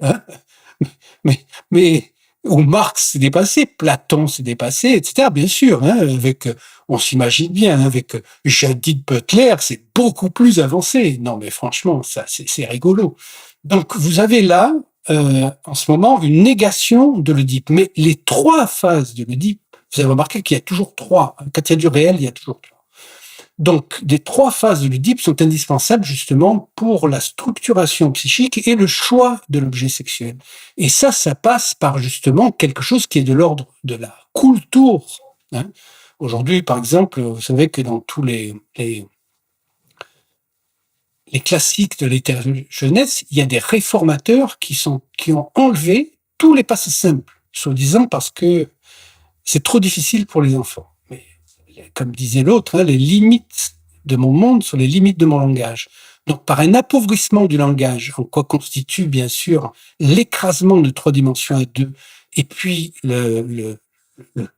Mais ou Marx s'est dépassé, Platon s'est dépassé, etc. Bien sûr, avec, on s'imagine bien, avec Judith Butler, c'est beaucoup plus avancé. Non, mais franchement, ça, c'est rigolo. Donc, vous avez là, en ce moment, une négation de l'Oedipe. Mais les 3 phases de l'Oedipe, vous avez remarqué qu'il y a toujours 3. Quand il y a du réel, il y a toujours 3. Donc, les 3 phases de l'Oedipe sont indispensables justement pour la structuration psychique et le choix de l'objet sexuel. Et ça passe par justement quelque chose qui est de l'ordre de la culture. Aujourd'hui, par exemple, vous savez que dans tous les classiques de littérature jeunesse, il y a des réformateurs qui ont enlevé tous les passages simples, soi-disant parce que c'est trop difficile pour les enfants. Comme disait l'autre, les limites de mon monde sont les limites de mon langage. Donc, par un appauvrissement du langage, en quoi constitue bien sûr l'écrasement de 3 dimensions à 2, et puis le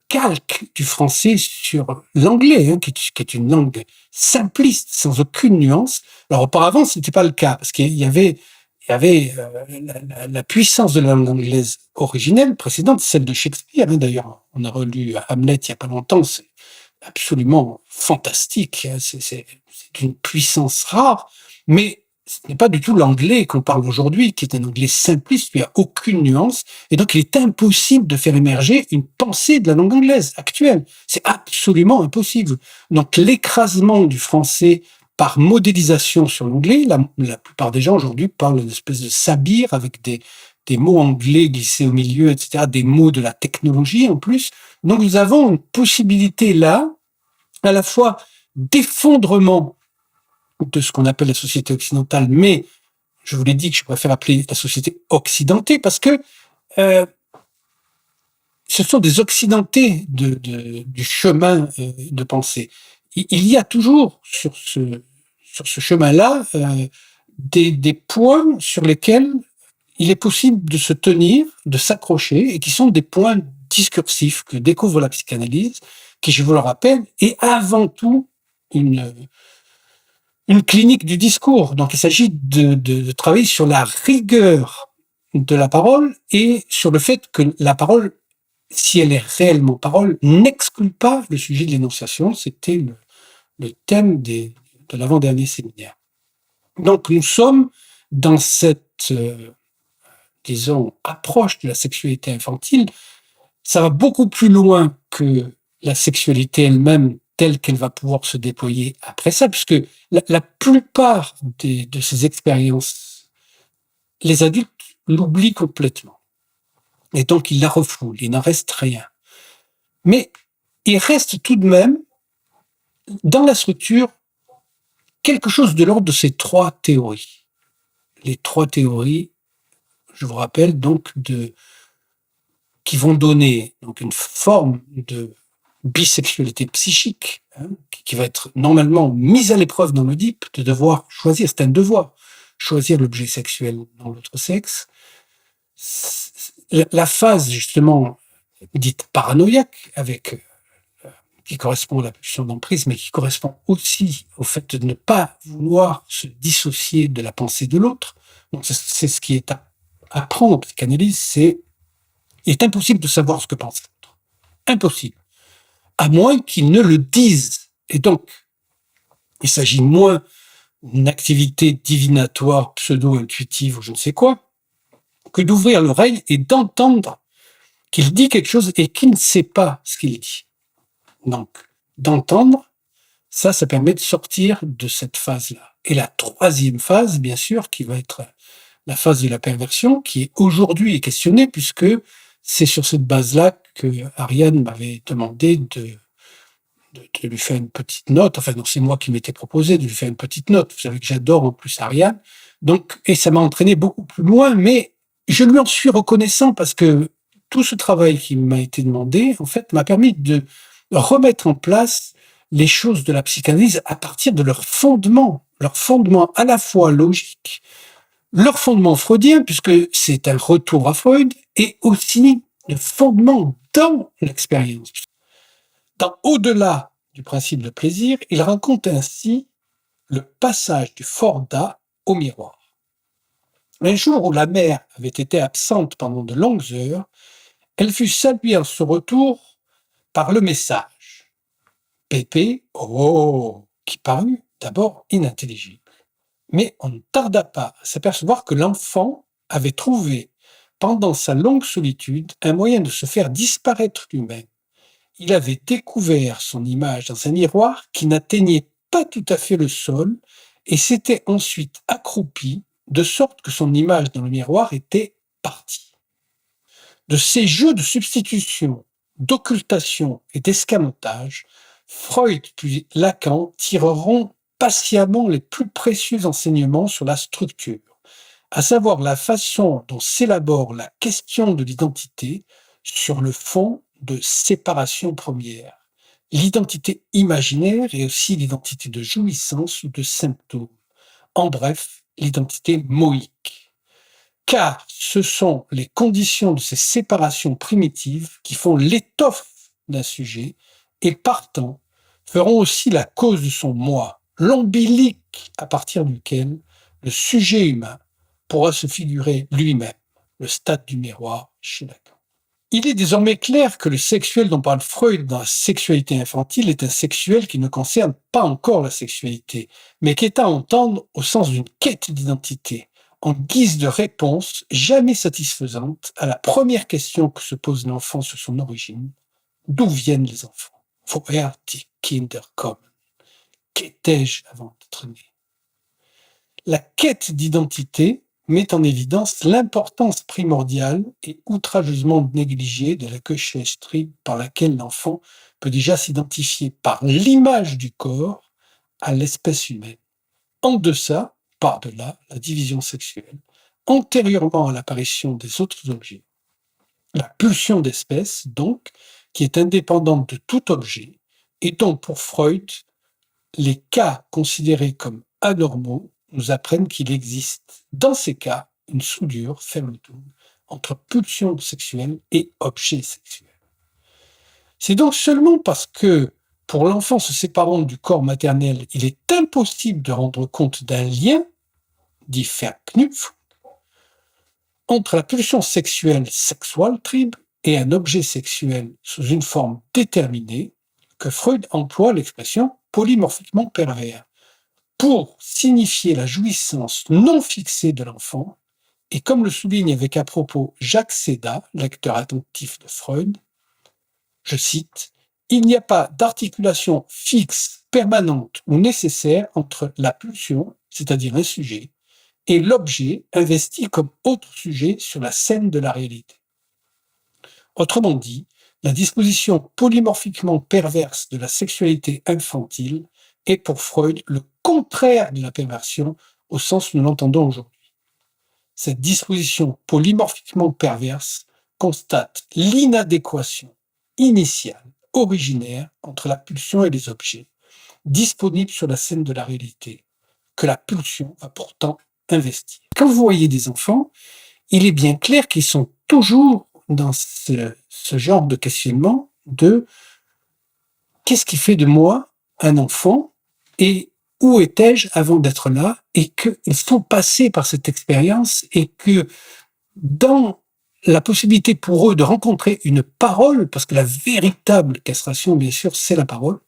calque du français sur l'anglais, qui est une langue simpliste, sans aucune nuance. Alors, auparavant, ce n'était pas le cas, parce qu'il y avait la puissance de la langue anglaise originelle, précédente, celle de Shakespeare. D'ailleurs, on a relu Hamlet il n'y a pas longtemps, c'est absolument fantastique, c'est d'une puissance rare, mais ce n'est pas du tout l'anglais qu'on parle aujourd'hui, qui est un anglais simpliste, il n'y a aucune nuance, et donc il est impossible de faire émerger une pensée de la langue anglaise actuelle. C'est absolument impossible. Donc l'écrasement du français par modélisation sur l'anglais. La plupart des gens aujourd'hui parlent d'une espèce de sabir avec des mots anglais glissés au milieu, etc., des mots de la technologie en plus. Donc nous avons une possibilité là, à la fois d'effondrement de ce qu'on appelle la société occidentale, mais je vous l'ai dit que je préfère appeler la société occidentée parce que ce sont des occidentés du chemin de pensée. Il y a toujours sur ce chemin-là des points sur lesquels il est possible de se tenir, de s'accrocher, et qui sont des points discursifs que découvre la psychanalyse, qui, je vous le rappelle, est avant tout une clinique du discours. Donc il s'agit de travailler sur la rigueur de la parole et sur le fait que la parole, si elle est réellement parole, n'exclut pas le sujet de l'énonciation. C'était le thème de l'avant-dernier séminaire. Donc nous sommes dans cette, disons, approche de la sexualité infantile. Ça va beaucoup plus loin que la sexualité elle-même telle qu'elle va pouvoir se déployer après ça, puisque la plupart de ces expériences, les adultes l'oublient complètement. Et donc, ils la refoulent, il n'en reste rien. Mais il reste tout de même, dans la structure, quelque chose de l'ordre de ces trois théories. Les trois théories, je vous rappelle, donc, qui vont donner donc une forme de bisexualité psychique, hein, qui va être normalement mise à l'épreuve dans l'Oedipe, de devoir choisir, c'est un devoir, choisir l'objet sexuel dans l'autre sexe. La phase, justement, dite paranoïaque, avec qui correspond à la pulsion d'emprise, mais qui correspond aussi au fait de ne pas vouloir se dissocier de la pensée de l'autre. Donc c'est ce qui est à apprendre en psychanalyse, il est impossible de savoir ce que pense l'autre. Impossible. À moins qu'il ne le dise. Et donc, il s'agit moins d'une activité divinatoire, pseudo-intuitive ou je ne sais quoi, que d'ouvrir l'oreille et d'entendre qu'il dit quelque chose et qu'il ne sait pas ce qu'il dit. Donc, d'entendre, ça permet de sortir de cette phase-là. Et la troisième phase, bien sûr, qui va être la phase de la perversion, qui est aujourd'hui questionnée, puisque c'est sur cette base-là que Ariane m'avait demandé de lui faire une petite note. Enfin, non, c'est moi qui m'étais proposé de lui faire une petite note. Vous savez que j'adore en plus Ariane. Donc, et ça m'a entraîné beaucoup plus loin, mais je lui en suis reconnaissant parce que tout ce travail qui m'a été demandé, en fait, m'a permis de remettre en place les choses de la psychanalyse à partir de leur fondement à la fois logique, leur fondement freudien, puisque c'est un retour à Freud, et aussi le fondement dans l'expérience. Au-delà du principe de plaisir, il raconte ainsi le passage du Forda au miroir. Un jour où la mère avait été absente pendant de longues heures, elle fut saluée en ce retour par le message « Pépé, oh !» qui parut d'abord inintelligible. Mais on ne tarda pas à s'apercevoir que l'enfant avait trouvé, pendant sa longue solitude, un moyen de se faire disparaître lui-même. Il avait découvert son image dans un miroir qui n'atteignait pas tout à fait le sol et s'était ensuite accroupi, de sorte que son image dans le miroir était partie. De ces jeux de substitution, d'occultation et d'escamotage, Freud puis Lacan tireront patiemment les plus précieux enseignements sur la structure, à savoir la façon dont s'élabore la question de l'identité sur le fond de séparation première, l'identité imaginaire et aussi l'identité de jouissance ou de symptôme, en bref, l'identité moïque. Car ce sont les conditions de ces séparations primitives qui font l'étoffe d'un sujet et partant feront aussi la cause de son moi, l'ombilic à partir duquel le sujet humain pourra se figurer lui-même, le stade du miroir chez Lacan. Il est désormais clair que le sexuel dont parle Freud dans la sexualité infantile est un sexuel qui ne concerne pas encore la sexualité, mais qui est à entendre au sens d'une quête d'identité, en guise de réponse jamais satisfaisante à la première question que se pose l'enfant sur son origine. D'où viennent les enfants? Woher die Kinder kommen? qu'étais-je avant d'être né? La quête d'identité met en évidence l'importance primordiale et outrageusement négligée de la Geschlechtsstriebe par laquelle l'enfant peut déjà s'identifier par l'image du corps à l'espèce humaine. En deçà, par-delà la division sexuelle, antérieurement à l'apparition des autres objets. La pulsion d'espèce, donc, qui est indépendante de tout objet, et dont pour Freud, les cas considérés comme anormaux nous apprennent qu'il existe, dans ces cas, une soudure, ferme double, entre pulsion sexuelle et objet sexuel. C'est donc seulement parce que, pour l'enfant se séparant du corps maternel, il est impossible de rendre compte d'un lien, dit Verknüpfung, entre la pulsion sexuelle Sexualtrieb et un objet sexuel sous une forme déterminée, que Freud emploie l'expression polymorphiquement pervers pour signifier la jouissance non fixée de l'enfant, et comme le souligne avec à propos Jacques Séda, lecteur attentif de Freud, je cite, « Il n'y a pas d'articulation fixe, permanente ou nécessaire entre la pulsion, c'est-à-dire un sujet, et l'objet investi comme autre sujet sur la scène de la réalité. » Autrement dit, la disposition polymorphiquement perverse de la sexualité infantile est pour Freud le contraire de la perversion au sens où nous l'entendons aujourd'hui. Cette disposition polymorphiquement perverse constate l'inadéquation initiale, originaire, entre la pulsion et les objets, disponibles sur la scène de la réalité, que la pulsion va pourtant investir. Quand vous voyez des enfants, il est bien clair qu'ils sont toujours dans ce genre de questionnement de qu'est-ce qui fait de moi un enfant et où étais-je avant d'être là, et qu'ils sont passés par cette expérience et que dans la possibilité pour eux de rencontrer une parole, parce que la véritable castration, bien sûr, c'est la parole,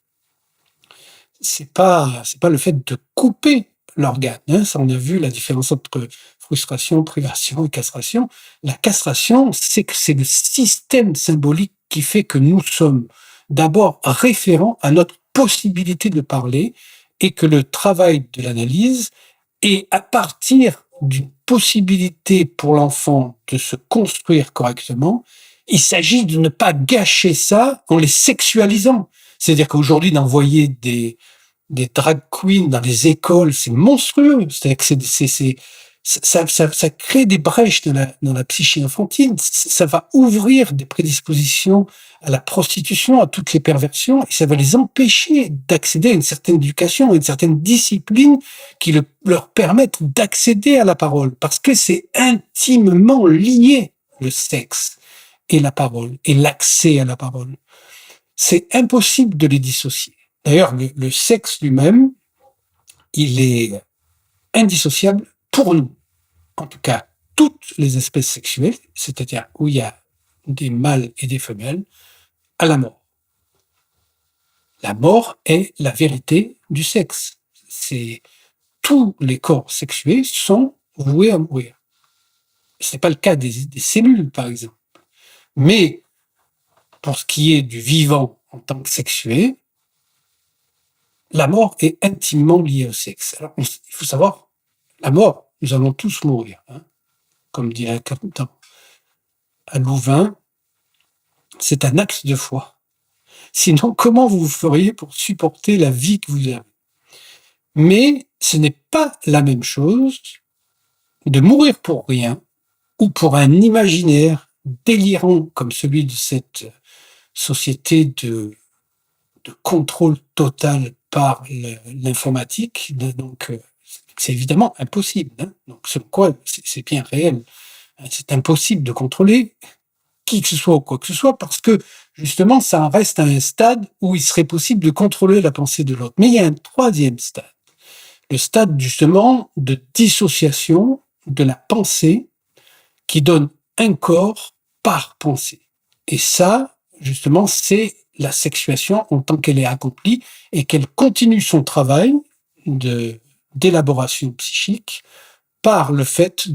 c'est pas le fait de couper l'organe. Hein. Ça, on a vu la différence entre frustration, privation et castration. La castration, c'est le système symbolique qui fait que nous sommes d'abord référents à notre possibilité de parler et que le travail de l'analyse est à partir d'une possibilité pour l'enfant de se construire correctement. Il s'agit de ne pas gâcher ça en les sexualisant. C'est-à-dire qu'aujourd'hui, d'envoyer des drag queens dans les écoles, c'est monstrueux. C'est-à-dire que ça crée des brèches dans la psyché infantile. Ça va ouvrir des prédispositions à la prostitution, à toutes les perversions, et ça va les empêcher d'accéder à une certaine éducation, à une certaine discipline qui leur permettent d'accéder à la parole, parce que c'est intimement lié, le sexe et la parole, et l'accès à la parole. C'est impossible de les dissocier. D'ailleurs, le sexe lui-même, il est indissociable pour nous. En tout cas, toutes les espèces sexuelles, c'est-à-dire où il y a des mâles et des femelles, à la mort. La mort est la vérité du sexe. Tous les corps sexués sont voués à mourir. Ce n'est pas le cas des cellules, par exemple. Mais pour ce qui est du vivant en tant que sexué, la mort est intimement liée au sexe. Alors, il faut savoir, la mort, nous allons tous mourir. Hein. Comme dirait à Louvain, c'est un acte de foi. Sinon, comment vous feriez pour supporter la vie que vous avez? Mais ce n'est pas la même chose de mourir pour rien ou pour un imaginaire délirant comme celui de cette société de contrôle total par l'informatique. Donc, c'est évidemment impossible. Hein. Donc, c'est bien réel. C'est impossible de contrôler qui que ce soit ou quoi que ce soit, parce que justement, ça en reste à un stade où il serait possible de contrôler la pensée de l'autre. Mais il y a un troisième stade, le stade justement de dissociation de la pensée qui donne un corps par pensée. Et ça, justement, c'est la sexuation en tant qu'elle est accomplie et qu'elle continue son travail d'élaboration psychique par le fait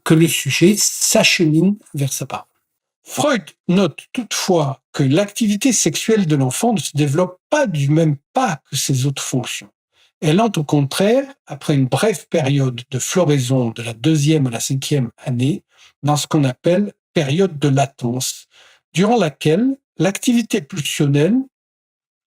que le sujet s'achemine vers sa parole. Freud note toutefois que l'activité sexuelle de l'enfant ne se développe pas du même pas que ses autres fonctions. Elle entre au contraire, après une brève période de floraison de la 2e à la 5e année, dans ce qu'on appelle période de latence, durant laquelle l'activité pulsionnelle,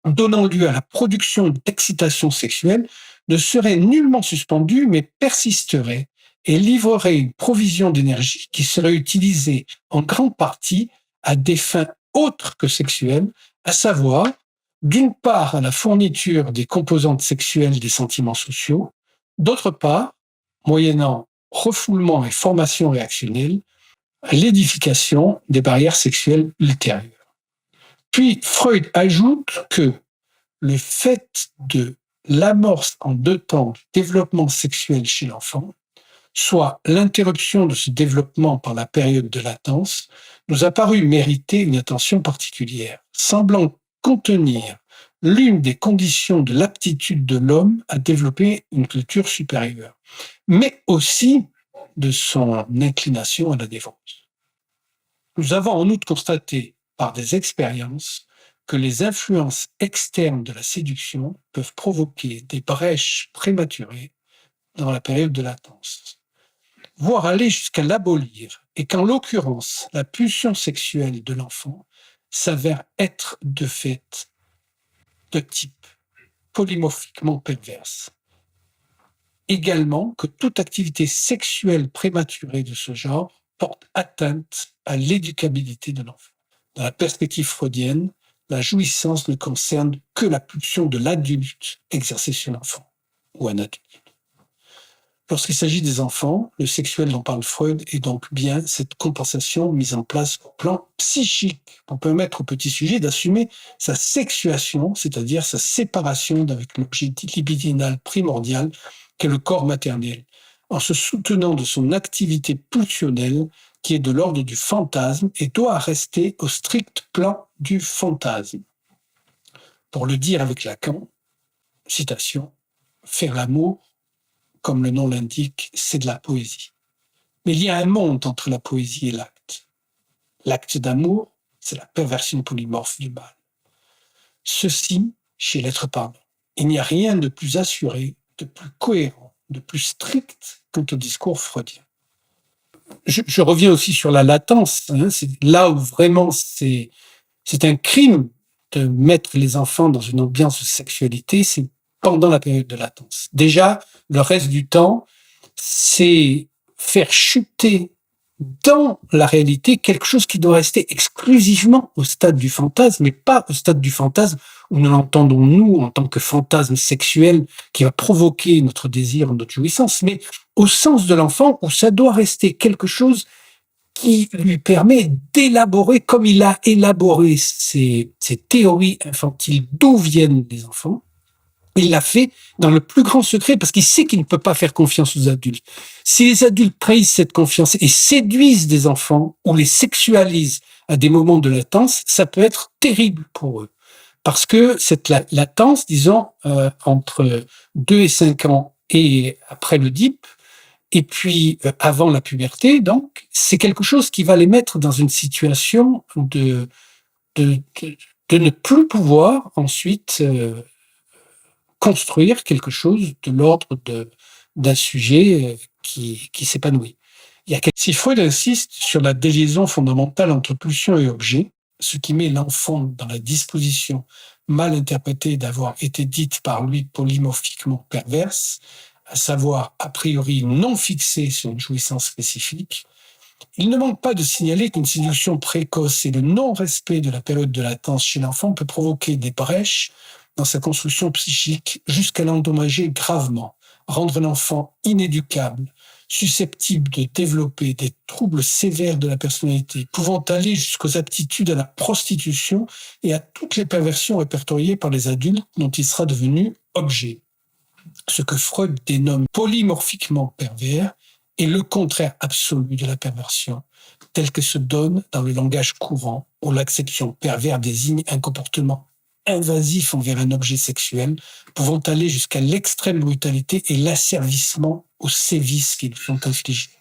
donnant lieu à la production d'excitation sexuelle, ne serait nullement suspendue, mais persisterait et livrerait une provision d'énergie qui serait utilisée en grande partie à des fins autres que sexuelles, à savoir, d'une part, à la fourniture des composantes sexuelles des sentiments sociaux, d'autre part, moyennant refoulement et formation réactionnelle, à l'édification des barrières sexuelles ultérieures. Puis Freud ajoute que le fait de l'amorce en 2 temps du développement sexuel chez l'enfant, soit l'interruption de ce développement par la période de latence, nous a paru mériter une attention particulière, semblant contenir l'une des conditions de l'aptitude de l'homme à développer une culture supérieure, mais aussi de son inclination à la défense. Nous avons en outre constaté par des expériences que les influences externes de la séduction peuvent provoquer des brèches prématurées dans la période de latence, voire aller jusqu'à l'abolir, et qu'en l'occurrence, la pulsion sexuelle de l'enfant s'avère être de fait de type polymorphiquement perverse. Également que toute activité sexuelle prématurée de ce genre porte atteinte à l'éducabilité de l'enfant. Dans la perspective freudienne, la jouissance ne concerne que la pulsion de l'adulte exercée sur l'enfant ou un adulte. Lorsqu'il s'agit des enfants, le sexuel dont parle Freud est donc bien cette compensation mise en place au plan psychique pour permettre au petit sujet d'assumer sa sexuation, c'est-à-dire sa séparation d'avec l'objet libidinal primordial qu'est le corps maternel, en se soutenant de son activité pulsionnelle qui est de l'ordre du fantasme et doit rester au strict plan du fantasme. Pour le dire avec Lacan, citation, « Faire l'amour, comme le nom l'indique, c'est de la poésie. Mais il y a un monde entre la poésie et l'acte. L'acte d'amour, c'est la perversion polymorphe du mal. Ceci, chez l'être parlant. Il n'y a rien de plus assuré, de plus cohérent, de plus strict quant au discours freudien. Je reviens aussi sur la latence. C'est là où vraiment c'est un crime de mettre les enfants dans une ambiance de sexualité, c'est pendant la période de latence. Déjà, le reste du temps, c'est faire chuter dans la réalité quelque chose qui doit rester exclusivement au stade du fantasme, mais pas au stade du fantasme où nous l'entendons nous en tant que fantasme sexuel qui va provoquer notre désir, notre jouissance, mais au sens de l'enfant où ça doit rester quelque chose qui lui permet d'élaborer, comme il a élaboré ces théories infantiles d'où viennent les enfants. Il l'a fait dans le plus grand secret parce qu'il sait qu'il ne peut pas faire confiance aux adultes. Si les adultes trahissent cette confiance et séduisent des enfants ou les sexualisent à des moments de latence, ça peut être terrible pour eux. Parce que cette latence, disons, entre 2 et 5 ans et après le DIP, et puis avant la puberté, donc, c'est quelque chose qui va les mettre dans une situation de ne plus pouvoir ensuite construire quelque chose de l'ordre d'un sujet qui s'épanouit. Si Freud insiste sur la déliaison fondamentale entre pulsion et objet, ce qui met l'enfant dans la disposition mal interprétée d'avoir été dite par lui polymorphiquement perverse, à savoir a priori non fixée sur une jouissance spécifique, il ne manque pas de signaler qu'une séduction précoce et le non-respect de la période de latence chez l'enfant peut provoquer des brèches dans sa construction psychique jusqu'à l'endommager gravement, rendre l'enfant inéducable, susceptible de développer des troubles sévères de la personnalité, pouvant aller jusqu'aux aptitudes à la prostitution et à toutes les perversions répertoriées par les adultes dont il sera devenu objet. Ce que Freud dénomme polymorphiquement pervers est le contraire absolu de la perversion, tel que se donne dans le langage courant, où l'acception pervers désigne un comportement invasif envers un objet sexuel, pouvant aller jusqu'à l'extrême brutalité et l'asservissement aux sévices qui lui sont infligés.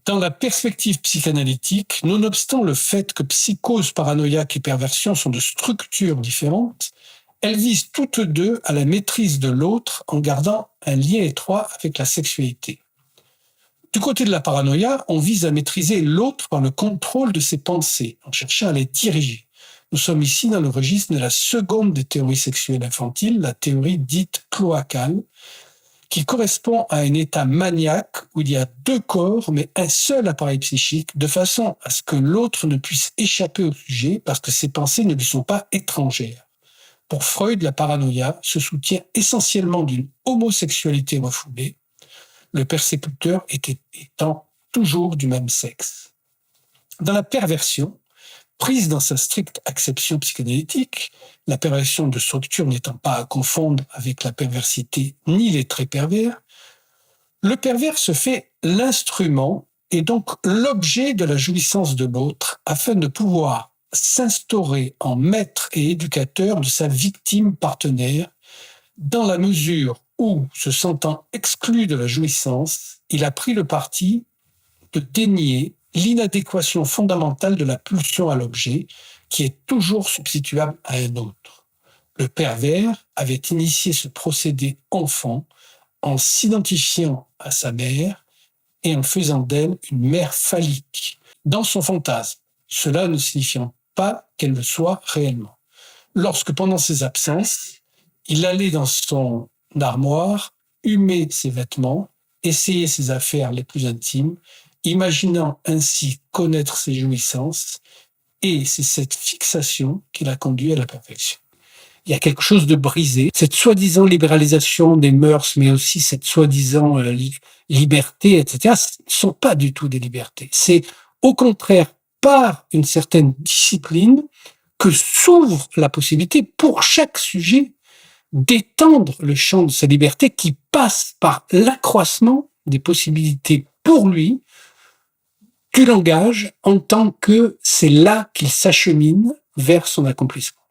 Dans la perspective psychanalytique, nonobstant le fait que psychose paranoïaque et perversion sont de structures différentes, elles visent toutes deux à la maîtrise de l'autre en gardant un lien étroit avec la sexualité. Du côté de la paranoïa, on vise à maîtriser l'autre par le contrôle de ses pensées, en cherchant à les diriger. Nous sommes ici dans le registre de la seconde des théories sexuelles infantiles, la théorie dite cloacale, qui correspond à un état maniaque où il y a deux corps, mais un seul appareil psychique, de façon à ce que l'autre ne puisse échapper au sujet parce que ses pensées ne lui sont pas étrangères. Pour Freud, la paranoïa se soutient essentiellement d'une homosexualité refoulée, le persécuteur étant toujours du même sexe. Dans la perversion, prise dans sa stricte acception psychanalytique, la perversion de structure n'étant pas à confondre avec la perversité ni les traits pervers, le pervers se fait l'instrument et donc l'objet de la jouissance de l'autre afin de pouvoir s'instaurer en maître et éducateur de sa victime partenaire dans la mesure où, se sentant exclu de la jouissance, il a pris le parti de dénier l'inadéquation fondamentale de la pulsion à l'objet, qui est toujours substituable à un autre. Le pervers avait initié ce procédé enfant en s'identifiant à sa mère et en faisant d'elle une mère phallique, dans son fantasme, cela ne signifiant pas qu'elle le soit réellement. Lorsque, pendant ses absences, il allait dans son armoire, humer ses vêtements, essayer ses affaires les plus intimes, imaginant ainsi connaître ses jouissances, et c'est cette fixation qui l'a conduit à la perfection. Il y a quelque chose de brisé. Cette soi-disant libéralisation des mœurs, mais aussi cette soi-disant liberté, etc., ne sont pas du tout des libertés. C'est au contraire par une certaine discipline que s'ouvre la possibilité pour chaque sujet d'étendre le champ de sa liberté qui passe par l'accroissement des possibilités pour lui du langage en tant que c'est là qu'il s'achemine vers son accomplissement.